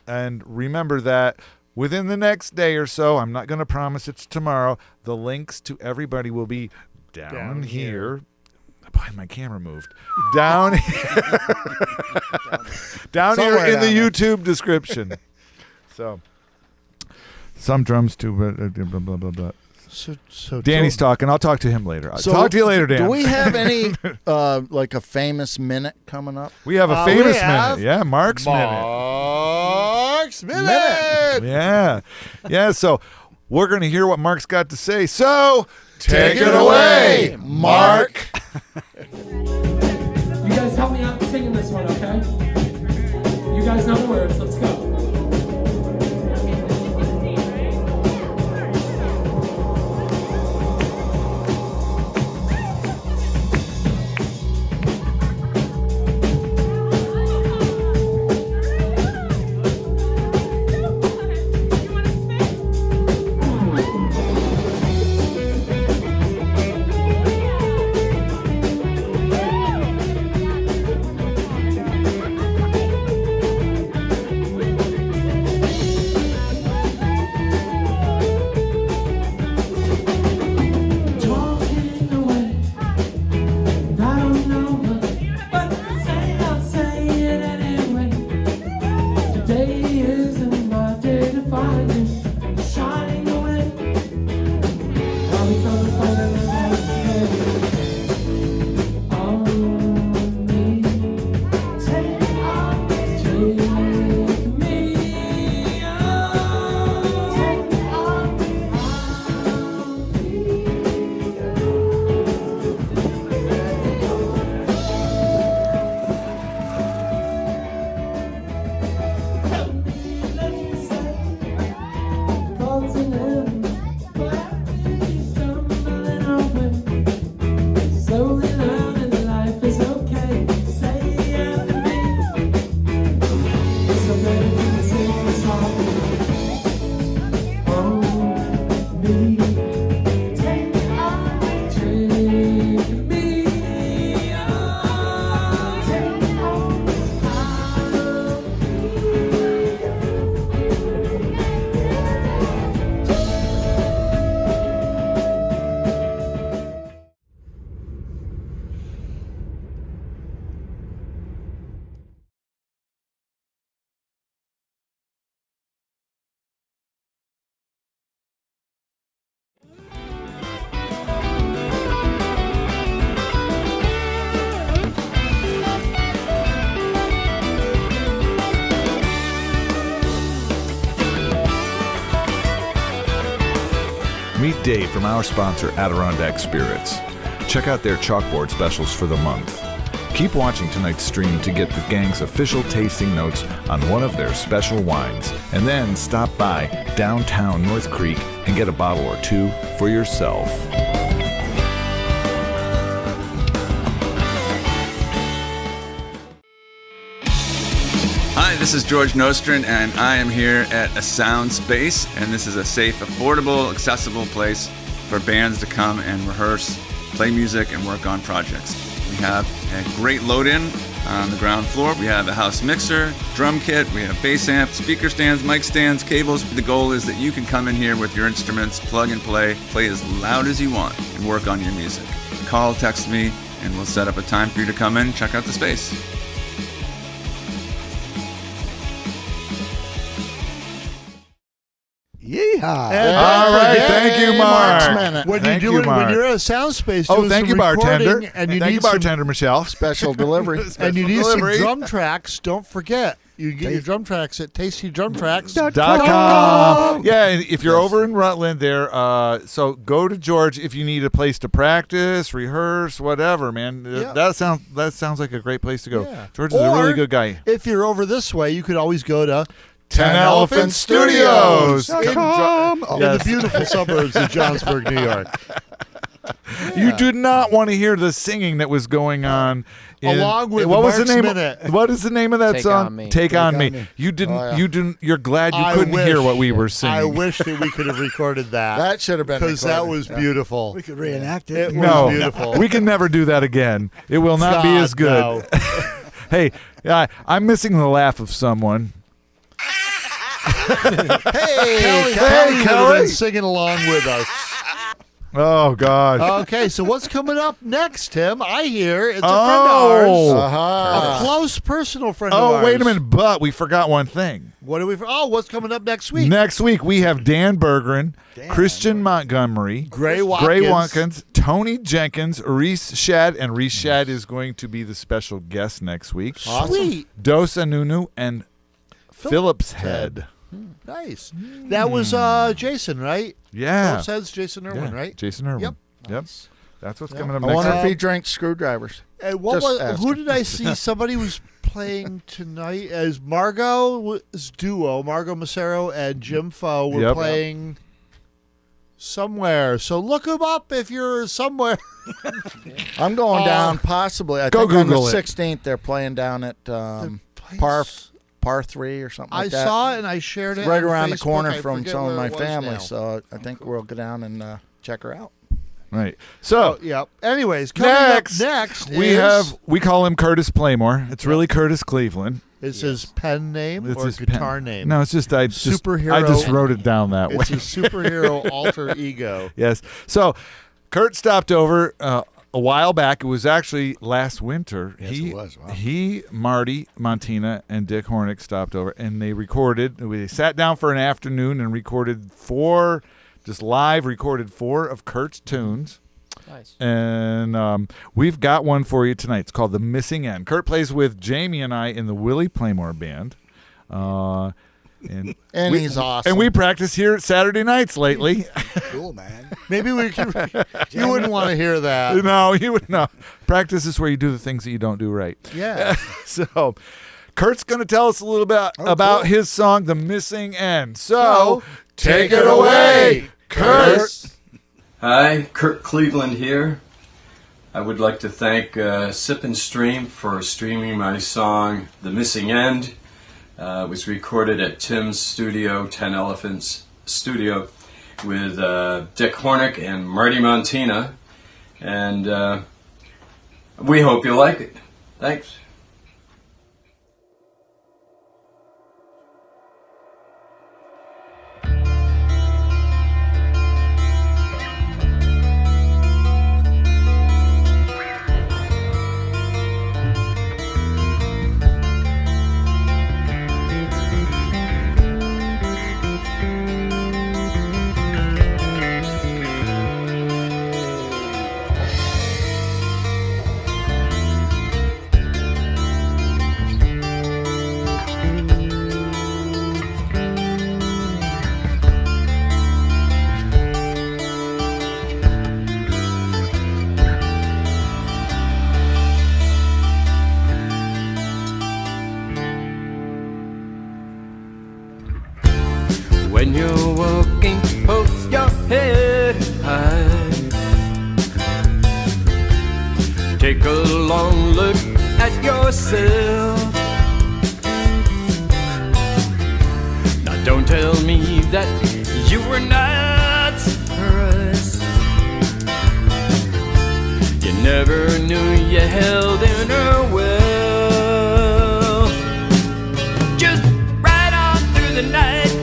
remember that within the next day or so, I'm not going to promise it's tomorrow, the links to everybody will be down here. Boy, my camera moved. Down here. Down here Somewhere in the down there. YouTube description. So, some drums too, but blah, blah, blah, blah. So Danny's talking. I'll talk to him later. I'll So, talk to you later, Dan. Do we have any like a famous minute coming up? We have a we famous have minute. Yeah, Mark's minute. Mark's Minute. Yeah. Yeah, so we're going to hear what Mark's got to say. So, take it away, away, Mark. You guys help me out singing this one, okay? You guys know the words. Let's go. from our sponsor, Adirondack Spirits. Check out their chalkboard specials for the month. Keep watching tonight's stream to get the gang's official tasting notes on one of their special wines. And then stop by downtown North Creek and get a bottle or two for yourself. Hi, this is George Nostrin, and I am here at A Sound Space, and this is a safe, affordable, accessible place for bands to come and rehearse, play music, and work on projects. We have a great load-in on the ground floor. We have a house mixer, drum kit, we have bass amp, speaker stands, mic stands, cables. The goal is that you can come in here with your instruments, plug and play as loud as you want, and work on your music. Call, text me, and we'll set up a time for you to come in and check out the space. Yeehaw. And All right, thank you, Mark. When Thank you're you, doing, Mark. when you're at a sound space, Oh, doing thank some you, bartender. recording, and you Thank need you, bartender Michelle. Special delivery. and you need delivery. some drum tracks. Don't forget, you can get your drum tracks at TastyDrumTracks.com. Yeah, and if you're over in Rutland there, so go to George if you need a place to practice, rehearse, whatever, man. Yeah. That sounds like a great place to go. Yeah. George is a really Or good guy. If you're over this way, you could always go to 10 Elephant Studios. in Yes. the beautiful suburbs of Johnsburg, New York. You do not want to hear the singing that was going on. Along with what the was the Mark's name? Minute. What is the name of that Take song? On Me. Take on me. Me. You didn't. Oh, yeah. You didn't. You're glad you I couldn't hear wish- what we were singing. I wish that we could have recorded that. That should have been because that recorded. was Yeah. beautiful. We could reenact It it. was No, beautiful. we can never do that again. It will not be God, as good. no. Hey, I'm missing the laugh of someone. Hey, Kelly would have been singing along with us. Oh gosh. Okay, so what's coming up next, Tim? I hear it's a friend of ours. Uh-huh. A close personal friend of Oh, ours. wait a minute, but we forgot one thing. What do we? Oh, what's coming up next week? Next week we have Dan Bergeron, Christian Montgomery, Gray Watkins. Watkins, Tony Jenkins, Reese Shad, and Reese Shad is going to be the special guest next week. Sweet. Dos Anunu and Phillips Head. Nice. That was Jason, right? Yeah. Phillips Head's Jason Irwin, Yeah, right? Jason Irwin. Yep. Yep. That's what's coming up I next wonder week. if he drinks screwdrivers. And what Just was? asking. Who did I see? Somebody was playing tonight as Margot's duo. Margot Massaro and Jim Foe were Yep. playing somewhere. So look them up if you're somewhere. I'm going down possibly. I Go think on the Google it. 16th they're playing down at Par 3 or something I like that. saw it and I shared it. right on around the Facebook. corner I from forget some of where my it was family, now. so I think we'll go down and check her out. Right. So Yeah. Anyways, coming next, up next we call him Curtis Playmore. It's really Curtis Cleveland. is his pen name It's or his guitar pen. name. No, it's just I just Superhero. wrote it down that way. It's his superhero alter ego. Yes. So Kurt stopped over a while back. It was actually last winter. Yes, it was. Wow. He, Marty Montina, and Dick Hornick stopped over, and they recorded. We sat down for an afternoon and recorded four of Kurt's tunes. Nice. And we've got one for you tonight. It's called The Missing End. Kurt plays with Jamie and I in the Willie Playmore band. And he's awesome. And we practice here Saturday nights lately. Cool, man. Maybe we could. You wouldn't want to hear that. No, you would not. Practice is where you do the things that you don't do right. Yeah. So, Kurt's going to tell us a little bit about his song, The Missing End. So take it away, Kurt. Hi, Kurt Cleveland here. I would like to thank Sip and Stream for streaming my song, The Missing End. It was recorded at Tim's studio, 10 Elephants Studio, with Dick Hornick and Marty Montina. And we hope you like it. Thanks. Take a long look at yourself. Now don't tell me that you were not surprised. You never knew you held in her well. Just ride on through the night,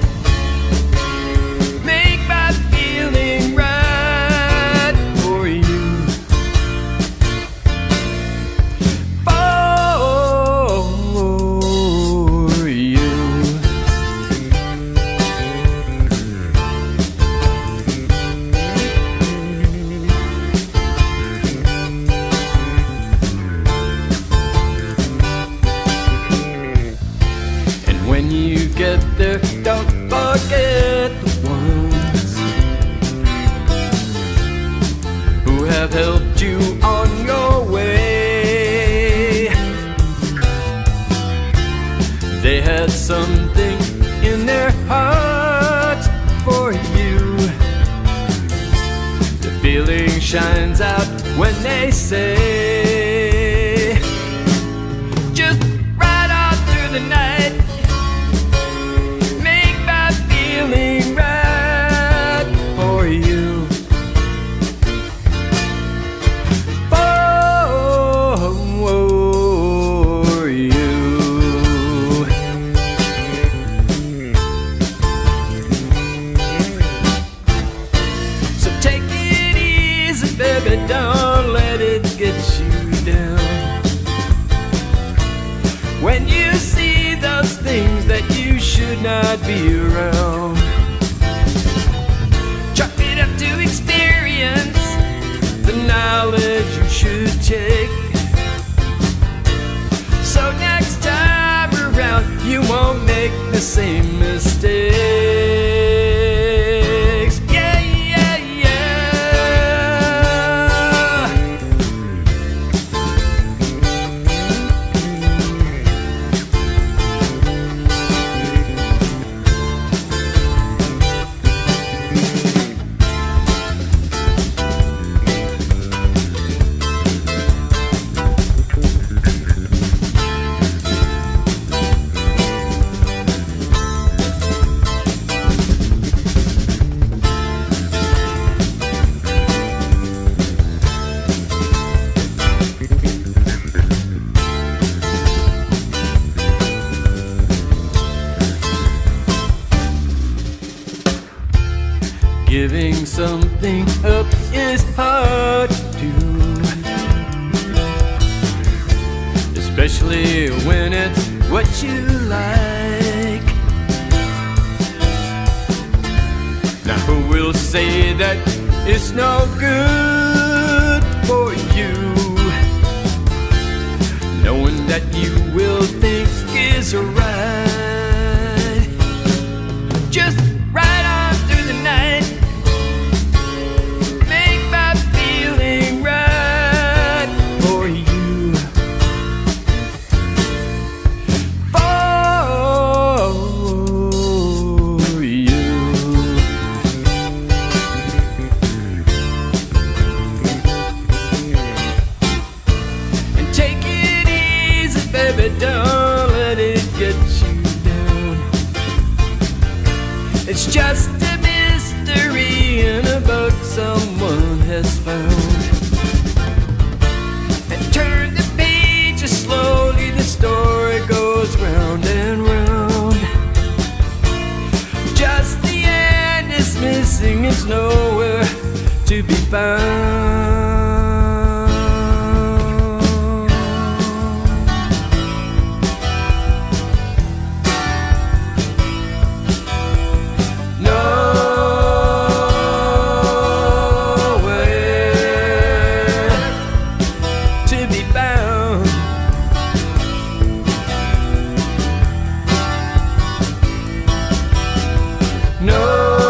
make my feeling right for you. For you. And when you get there, don't forget the ones who have helped you on your way. They had something in their hearts for you. The feeling shines out when they say, just ride on through the night, make my feeling right for you. For you. So take it easy, baby, don't let it get you down. When you see those things that you should not be around, chalk it up to experience, the knowledge you should take. So next time around, you won't make the same mistakes. Yeah, yeah, yeah. Giving something up is hard to do, especially when it's what you like. Now who will say that it's no good for you, knowing that you will think is right? Just ride on through the night, make my feeling right for you. For you. And take it easy, baby, don't let it get you down. It's just a mystery in a book someone has found. And turn the pages slowly, the story goes round and round. Just the end is missing, it's nowhere to be found. Nowhere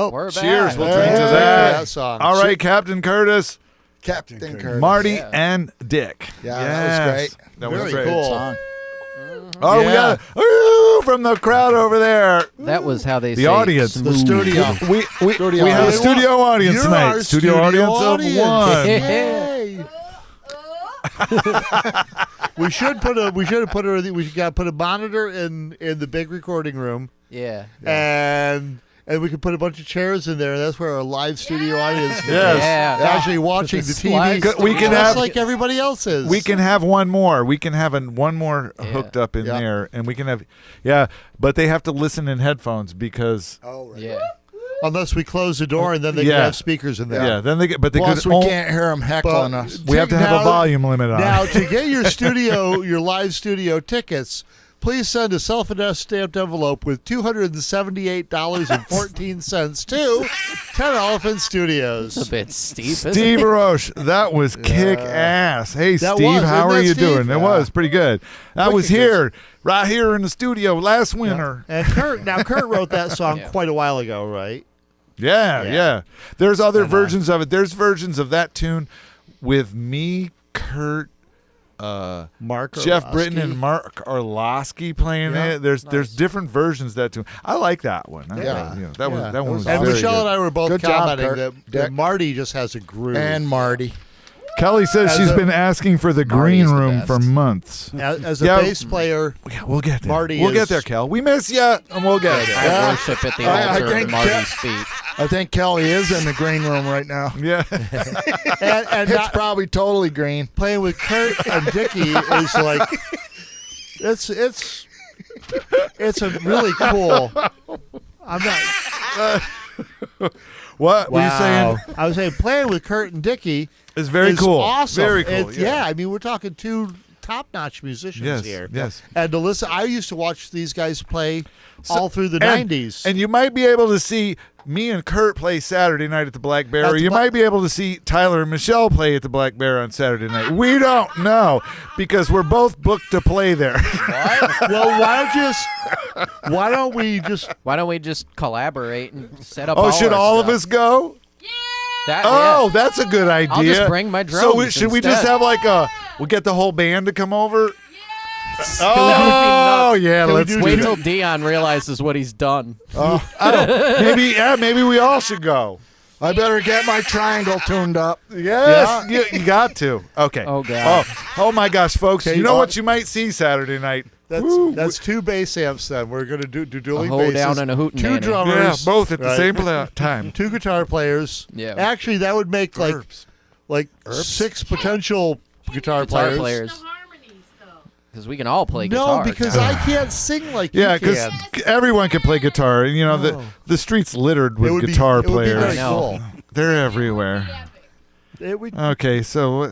Oh, We're back. Cheers. We'll Hey, drink to thank you for that. that song. All right, Captain Curtis, Captain Curtis. Marty, Yeah. and Dick. Yeah, that was great. That Very was great. cool. Song. Oh, we Yeah. got ooh, from the crowd over there. That was how they The say audience. smooth. The studio. We Studio have a audience. studio audience You're tonight. our Studio audience of one. Yay. we should put a monitor in the big recording room, Yeah. and we could put a bunch of chairs in there. That's where our live studio audience can Yes. be. Yeah. Actually watching the TV. Live We can just have like everybody else is. We can have one more. We can have one more Yeah. hooked up in Yeah. there, and we can have but they have to listen in headphones because Yeah. unless we close the door and then they can have speakers in there. then they get but they Plus, could we only- can't hear them heckling But- us. we have to have Now- a volume limit on. Now, it. to get your live studio tickets, please send a self-addressed stamped envelope with $278.14 to 10 Elephant Studios. It's a bit steep, isn't Steve it? Roche, that was kick ass. Hey, That Steve, was, how isn't are that you Steve? doing? It was pretty good. I was Wicked here, right here in the studio last winter. And Kurt wrote that song Yeah. quite a while ago, right? Yeah. There's other versions of it. There's versions of that tune with me, Kurt, Mark Jeff Orlowski. Britton and Mark Orlowski playing Yeah, it. There's different versions of that tune. I like that one. Yeah. That one was And very Michelle good. and I were both Good job, commenting Kurt. that Dick. Marty just has a groove. And Marty. Kelly says As she's a- been asking for the Marty's green the room best. for months. as a Yeah. bass player, Yeah, we'll get there. Marty we'll is- get there, Kel. We miss you, and we'll get there. I worship at the I altar think of Marty's feet. I think Kelly is in the green room right now. Yeah. and It's not probably totally green. playing with Kurt and Dickie is like it's a really cool. I'm not. What were you saying? I was saying playing with Kurt and Dickie It's very is cool. awesome. Very cool. Yeah, I mean we're talking two top-notch musicians Yes, here. yes. And to listen, I used to watch these guys play all through the and, 90s. And you might be able to see me and Kurt play Saturday night at the Black Bear, At or the you Bla- might be able to see Tyler and Michelle play at the Black Bear on Saturday night. We don't know because we're both booked to play there. Well, why don't we just Why don't we just collaborate and set up? Oh, all should our all of stuff? us go? That, Oh, yeah. that's a good idea. I'll just bring my So drums should we just instead. have like we'll get the whole band to come over? That Oh, yeah, Can we let's do do Wait that. till Dion realizes what he's done. Maybe we all should go. I better get my triangle tuned up. Yes, you got to. Okay. Oh, God. Oh my gosh, folks! Okay, you know what you might see Saturday night? That's two bass amps then. We're going to do dueling A basses. hoedown and a hootenanny. Two drummers. Yeah, both at the right? same time. Two guitar players. Yeah. Actually, that would make like six potential guitar Guitar players. players. Because we can all play No, guitar. because now. I can't sing like Yeah, you because can. everyone can play guitar. And, you know, the street's littered with guitar it would be players. very cool. They're everywhere. It would, Okay, so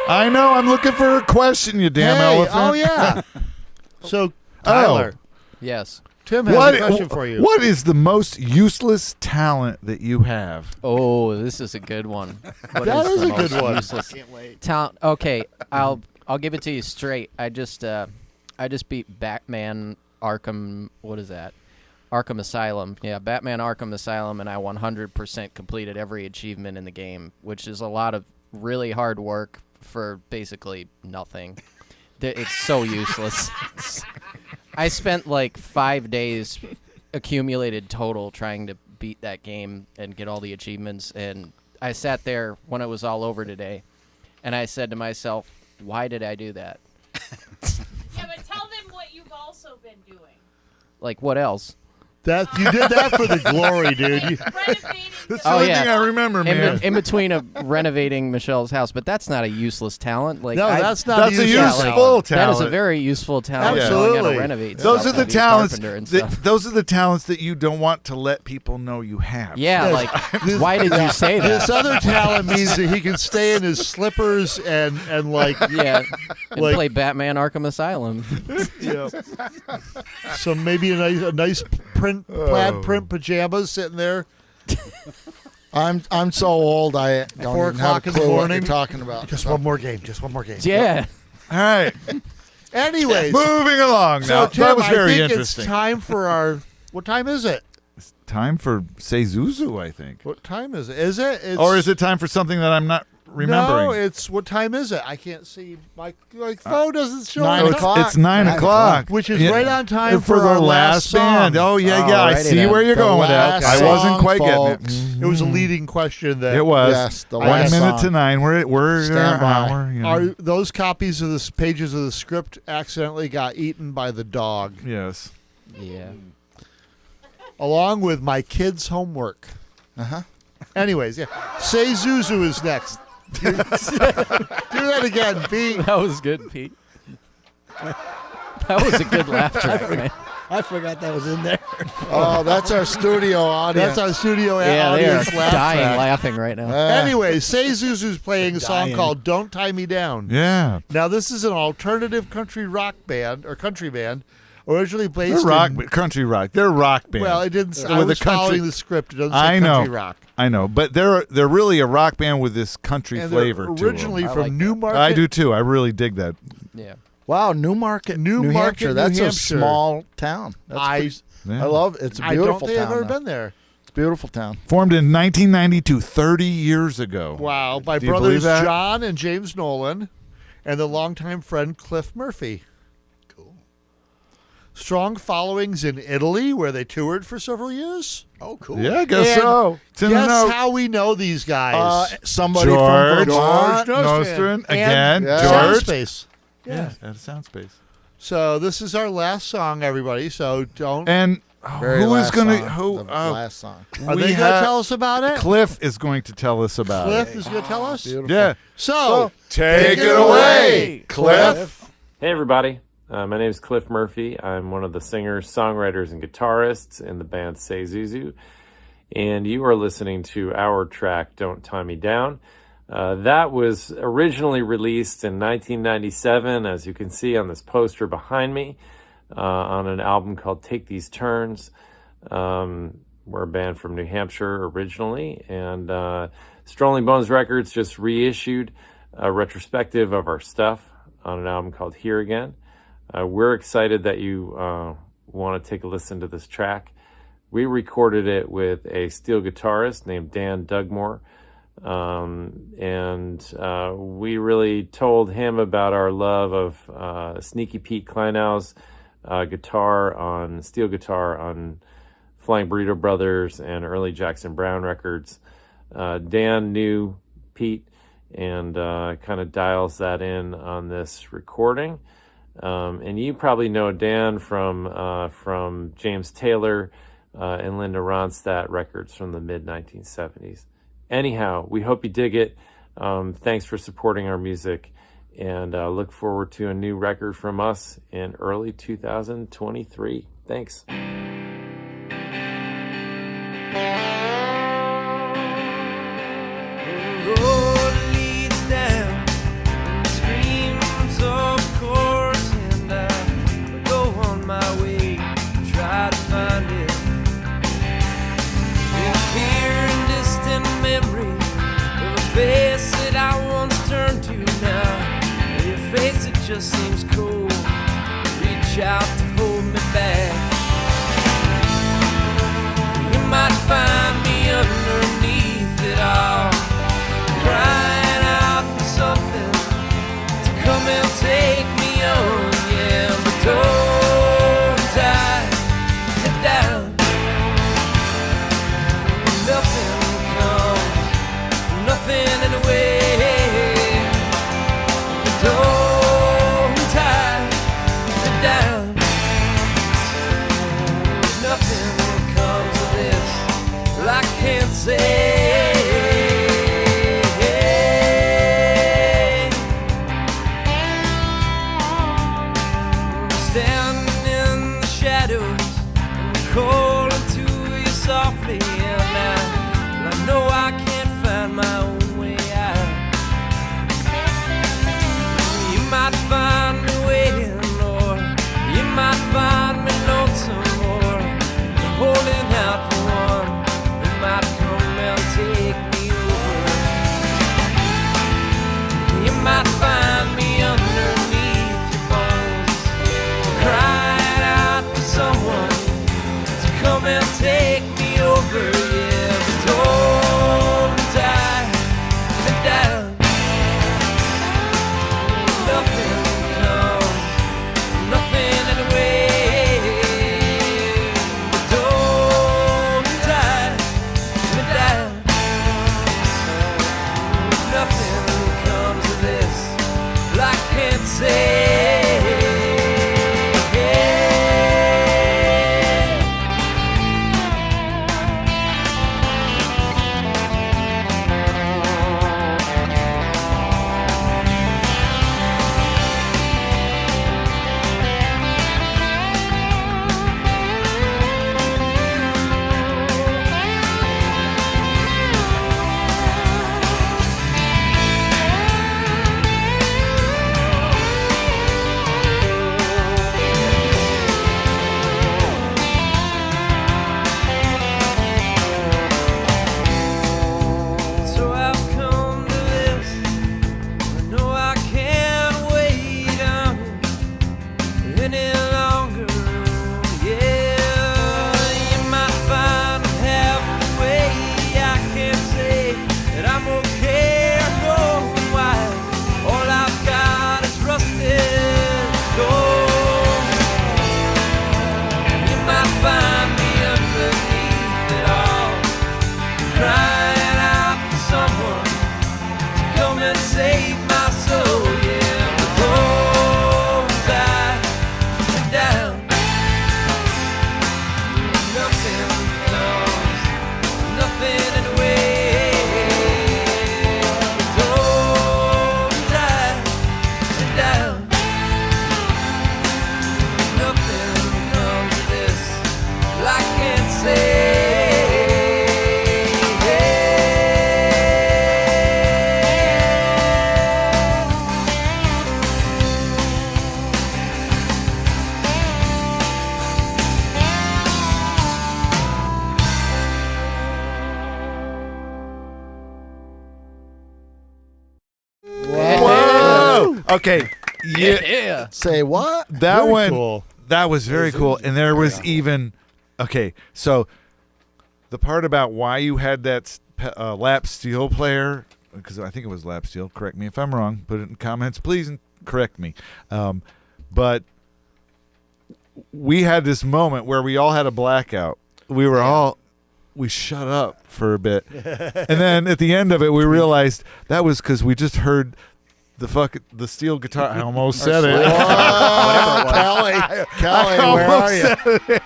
I know I'm looking for a question, you damn hey, elephant. oh yeah. So Tyler, Yes. Tim has a question for you. What is the most useless talent that you have? Oh, this is a good one. What That is the a good most one. useless talent? Okay, I'll give it to you straight. I just beat Batman Arkham. What is that? Arkham Asylum. Yeah, Batman Arkham Asylum, and I 100% completed every achievement in the game, which is a lot of really hard work for basically nothing. It's so useless. I spent like 5 days accumulated total trying to beat that game and get all the achievements, and I sat there when it was all over today, and I said to myself, why did I do that? Yeah, but tell them what you've also been doing. Like, what else? That you did that for the glory, dude. That's the only thing I remember, man. In between renovating Michelle's house, but that's not a useless talent. Like, No, that's not That's a useful talent. That is a very useful talent. Knowing how to renovate Those stuff are the and be a talents. carpenter and stuff. Those are the talents that you don't want to let people know you have. Yeah, like, why did you say that? This other talent means that he can stay in his slippers and like yeah, and like- play Batman Arkham Asylum. Yeah. So maybe a nice plaid print pajamas sitting there. I'm so old I don't 4 even have o'clock a in the clue what morning. you're talking about. Just one more game. Just one more game. Yeah. All right. Anyways, Moving along so now. Tim, That was I very think interesting. it's time for our. What time is it? It's time for Say Zuzu, I think. What time is it? Is it? Or is it time for something that I'm not remembering? No, it's what time is it? I can't see. My phone doesn't show. 9 o'clock. It's 9 o'clock. Which is right on time for the our last song. band. Oh, yeah, yeah. I Alrighty see then. where you're The going with that. last I wasn't song, quite folks. getting it. It was a leading question that It was. Yes, the 1 last minute to song. 9. We're Stand an by. hour. You know. Are those copies of the pages of the script accidentally got eaten by the dog, Yes. Yeah. along with my kids' homework? Uh-huh. Anyways, yeah. Say Zuzu is next. Do that again, Pete. That was good, Pete. That was a good laugh track, man. I forgot that was in there. Oh, that's our studio audience. That's our studio Yeah, they are audience laugh dying track. laughing right now. Anyways, Say Zuzu's playing a song Dying. called "Don't Tie Me Down." Yeah. Now, this is an alternative country rock band or country band, originally They're based rock, in. country rock. They're rock band. Well, it didn't. With I a was country- following the script. It doesn't say I know. country rock. I know, but they're really a rock band with this country And flavor they're to 'em. originally I from like that. Newmarket. I do too. I really dig that. Yeah. Wow, Newmarket, New Newmarket, Hampshire. New That's Hampshire. a small town. That's Yeah. I love it. It's a I beautiful don't think town. I've ever though. been there. It's a beautiful town. Formed in 1992, 30 years ago. Wow, by Do you believe brothers that? John and James Nolan, and the longtime friend Cliff Murphy. Cool. Strong followings in Italy, where they toured for several years. Oh, cool. Yeah, I guess And so. It's in the Guess note. how we know these guys? Somebody George from Vermont. Nostrin. Again, And George. Soundspace. Yeah, at Soundspace. So this is our last song, everybody. So don't. And Very who is last going to song, who? the last song. Are we they going to have- tell us about it? Cliff is going to tell us about Cliff it. is going to tell us. Beautiful. Yeah. So Take it away, Cliff. Hey, everybody. My name is Cliff Murphy. I'm one of the singers, songwriters, and guitarists in the band Say Zuzu. And you are listening to our track, Don't Tie Me Down. That was originally released in 1997, as you can see on this poster behind me, on an album called Take These Turns. We're a band from New Hampshire originally, and Strolling Bones Records just reissued a retrospective of our stuff on an album called Here Again. We're excited that you want to take a listen to this track. We recorded it with a steel guitarist named Dan Dugmore, and we really told him about our love of Sneaky Pete Kleinau's steel guitar on Flying Burrito Brothers and early Jackson Browne records. Dan knew Pete and kind of dials that in on this recording. And you probably know Dan from James Taylor and Linda Ronstadt records from the mid-1970s. Anyhow, we hope you dig it. Thanks for supporting our music, and look forward to a new record from us in early 2023. Thanks. The road leads down and screams, of course, and I go on my way to try to find it. In clear and distant memory of a face that I once turned to now. Your face, it just seems cold. Reach out to hold me back. You might find me underneath it all, crying out for something to come and take me on, yeah, but don't tie it down. Nothing comes from nothing anyway. Don't nothing comes of this. I can't say. Okay. Yeah. Say what? That Very one. cool. That was very cool. And there was even. Okay. So the part about why you had that lap steel player, because I think it was lap steel. Correct me if I'm wrong. Put it in comments, please, and correct me. But we had this moment where we all had a blackout. We were all. We shut up for a bit. And then at the end of it, we realized that was because we just heard the steel guitar. I almost said it. Kelly, where are you?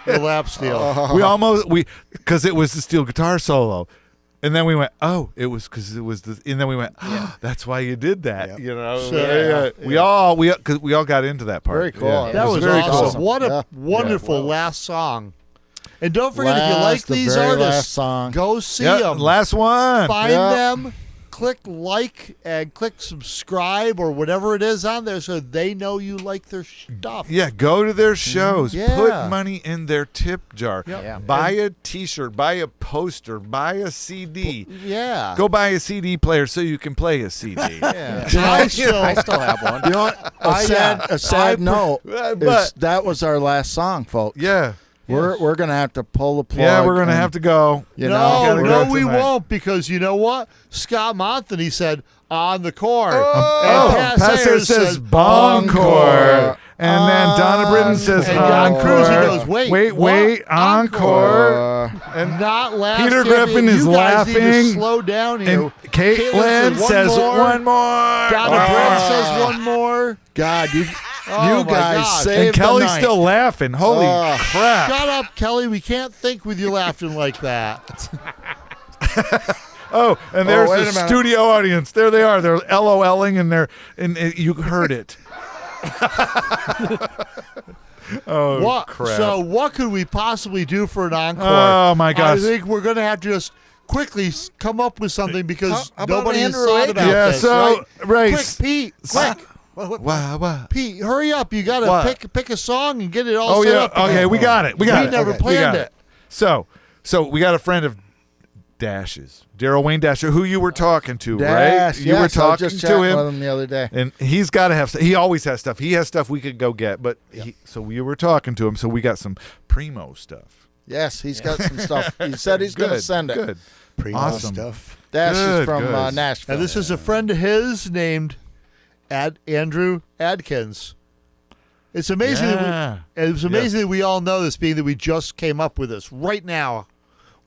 The lap steel. Because it was the steel guitar solo. And then we went, oh, it was because it was the, and then we went, that's why you did that. Yep. You know, Sure. we all got into that part. Very cool. Yeah. That was very awesome. cool. What a Yeah. wonderful last song. And don't forget, if you like The these very last artists, song. go see Yep, them. last one. Find Yep. them, click like, and click subscribe or whatever it is on there so they know you like their stuff. Yeah, go to their shows. Yeah. Put money in their tip jar. Yep. Yeah. Buy a T-shirt. Buy a poster. Buy a CD. Yeah. Go buy a CD player so you can play a CD. Yeah. I I still have one. You know what? A sad note But- is that was our last song, folks. Yeah. We're gonna have to pull the plug. Yeah, we're going to and, have to go. You no, know, gotta go we tonight. won't, because you know what? Scott Monthony said on the chord. Oh, and Pat Sayers says Bongcore. And then Donna Britton says and Jan encore. Cruz, he goes, wait, wait, encore. And not last. Peter champion. Griffin You is guys need to laughing. slow down here. And Caitlin says one more. Donna Britton says one more. God, you Oh, my guys God. saved And Kelly's the night. still laughing. Holy crap. Shut up, Kelly. We can't think with you laughing like that. Oh, and there's wait the a minute. studio audience. There they are. They're LOLing and you heard it. Oh, What? crap. So what could we possibly do for an encore? Oh, my gosh. I think we're going to have to just quickly come up with something because How about nobody has Andrew thought Akins? about Yeah, this. so, right. Quick, Pete. Quick. Wow. Pete, hurry up. You got What? to pick a song and get it all Oh, set yeah. up. Okay, again. we got it. We never got planned it. it. So we got a friend of Dash's, Daryl Wayne Dasher, who you were talking to, Dash, right? You were yes, I was talking just to chatting him. with him the other day. And he's got to have. He always has stuff. He has stuff we could go get. But so we were talking to him. So we got some primo stuff. Yes, he's got some stuff. He said he's going to send it. Good. Primo Awesome. stuff. Dash Good, is from good. Nashville. And this is a friend of his named Andrew Adkins. It's amazing. Yeah. That we all know this, being that we just came up with this right now.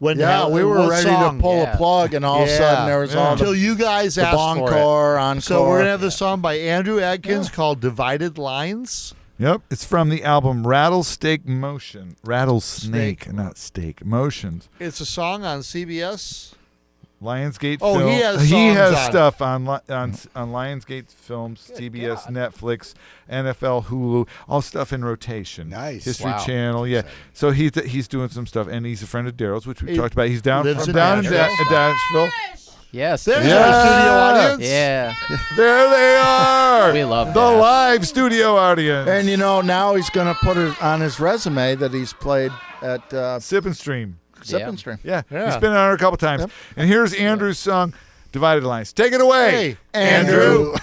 When we were ready to pull a plug, and all of a sudden there was all until you guys the asked encore, encore. So we're gonna have the song by Andrew Adkins called "Divided Lines." Yep, it's from the album Rattlesnake Motion. Rattlesnake, not steak. Motions. It's a song on CBS. Lionsgate. Oh, Film. he has He has songs on stuff on Lionsgate Films, CBS, Netflix, NFL, Hulu, all stuff in rotation. Nice. History Wow. Channel, yeah. So he's doing some stuff, and he's a friend of Daryl's, which we He talked about. He's down lives in in Nashville. Nashville. Yes. There's Yeah. our studio audience. Yeah. There they are. We love the that. live studio audience. And now he's going to put it on his resume that he's played at Sip and Stream. Sip and Stream. Yeah, he's been on it a couple times. Yep. And here's Andrew's song, Divided Lines. Take it away, Hey, Andrew.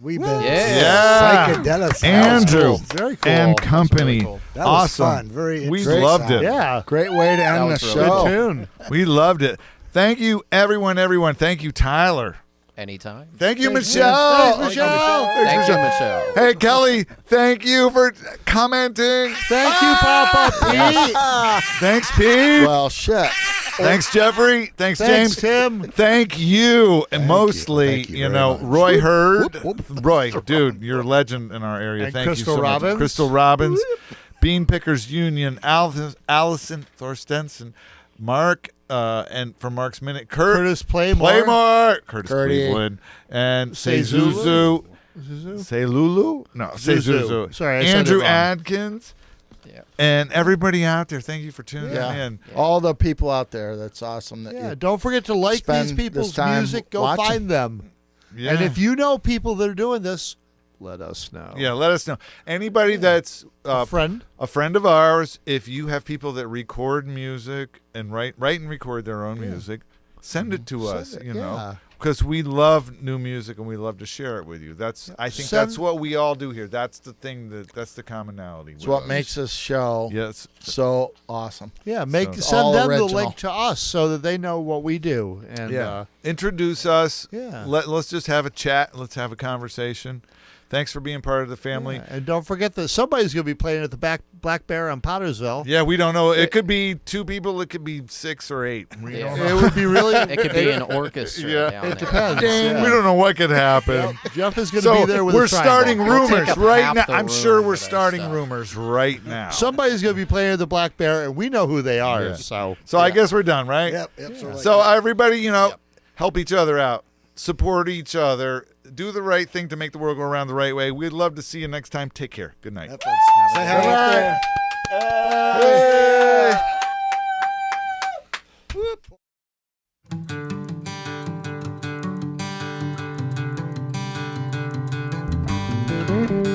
We've been psychedelic. Andrew Very cool. and company. Really cool. That awesome. was fun. Very we interesting. loved it. Yeah. Great way to end the show. Good tune. We loved it. Thank you, everyone. Thank you, Tyler. Anytime. Thank you, Thanks, Michelle. Thanks, Michelle. Thank you, Michelle. Hey, Kelly, thank you for commenting. Thank you, Papa Pete. Thanks, Pete. Well, shit. Thanks, Jeffrey. Thanks, Thanks, James. Tim. Thank you. And mostly, Thank you you very know, much. Roy Hurd. Roy, dude, you're a legend in our area. And Thank Crystal you so Robbins. much. Crystal Robbins, Bean Pickers Union, Alison Thorsteinsen, Mark, and from Mark's Minute, Curtis Playmore. Curtis Curdy. Cleveland, and Say Zuzu. Zuzu. Say Lulu? No, Say Zuzu. Zuzu. Sorry, I said Andrew it wrong. Adkins. Yeah. And everybody out there, thank you for tuning Yeah. in. All the people out there, that's awesome. That Yeah, you don't forget to like spend these people's this time music. Go watching. find them. Yeah. And if you know people that are doing this, let us know. Yeah, let us know. Anybody that's a friend of ours, if you have people that record music and write and record their own music, send it to us, you know. Because we love new music and we love to share it with you. I think that's what we all do here. That's the thing that's the commonality. It's what makes this show so awesome. Yeah, send them the link to us so that they know what we do. And introduce us. Yeah. Let's just have a chat. Let's have a conversation. Thanks for being part of the family. Yeah. And don't forget that somebody's going to be playing at the Black Bear on Pottersville. Yeah, we don't know. It could be 2 people. It could be 6 or 8. We don't know. It would be really. It could be an orchestra. Yeah, down it depends. We don't know what could happen. Jeff is going to be there with we're a triangle. starting rumors right now. I'm sure we're for that starting stuff. rumors right now. Somebody's going to be playing at the Black Bear, and we know who they are. Yeah. So I guess we're done, right? Yep. So everybody, help each other out, support each other, do the right thing to make the world go around the right way. We'd love to see you next time. Take care. Good night. Say hi out there. Hey.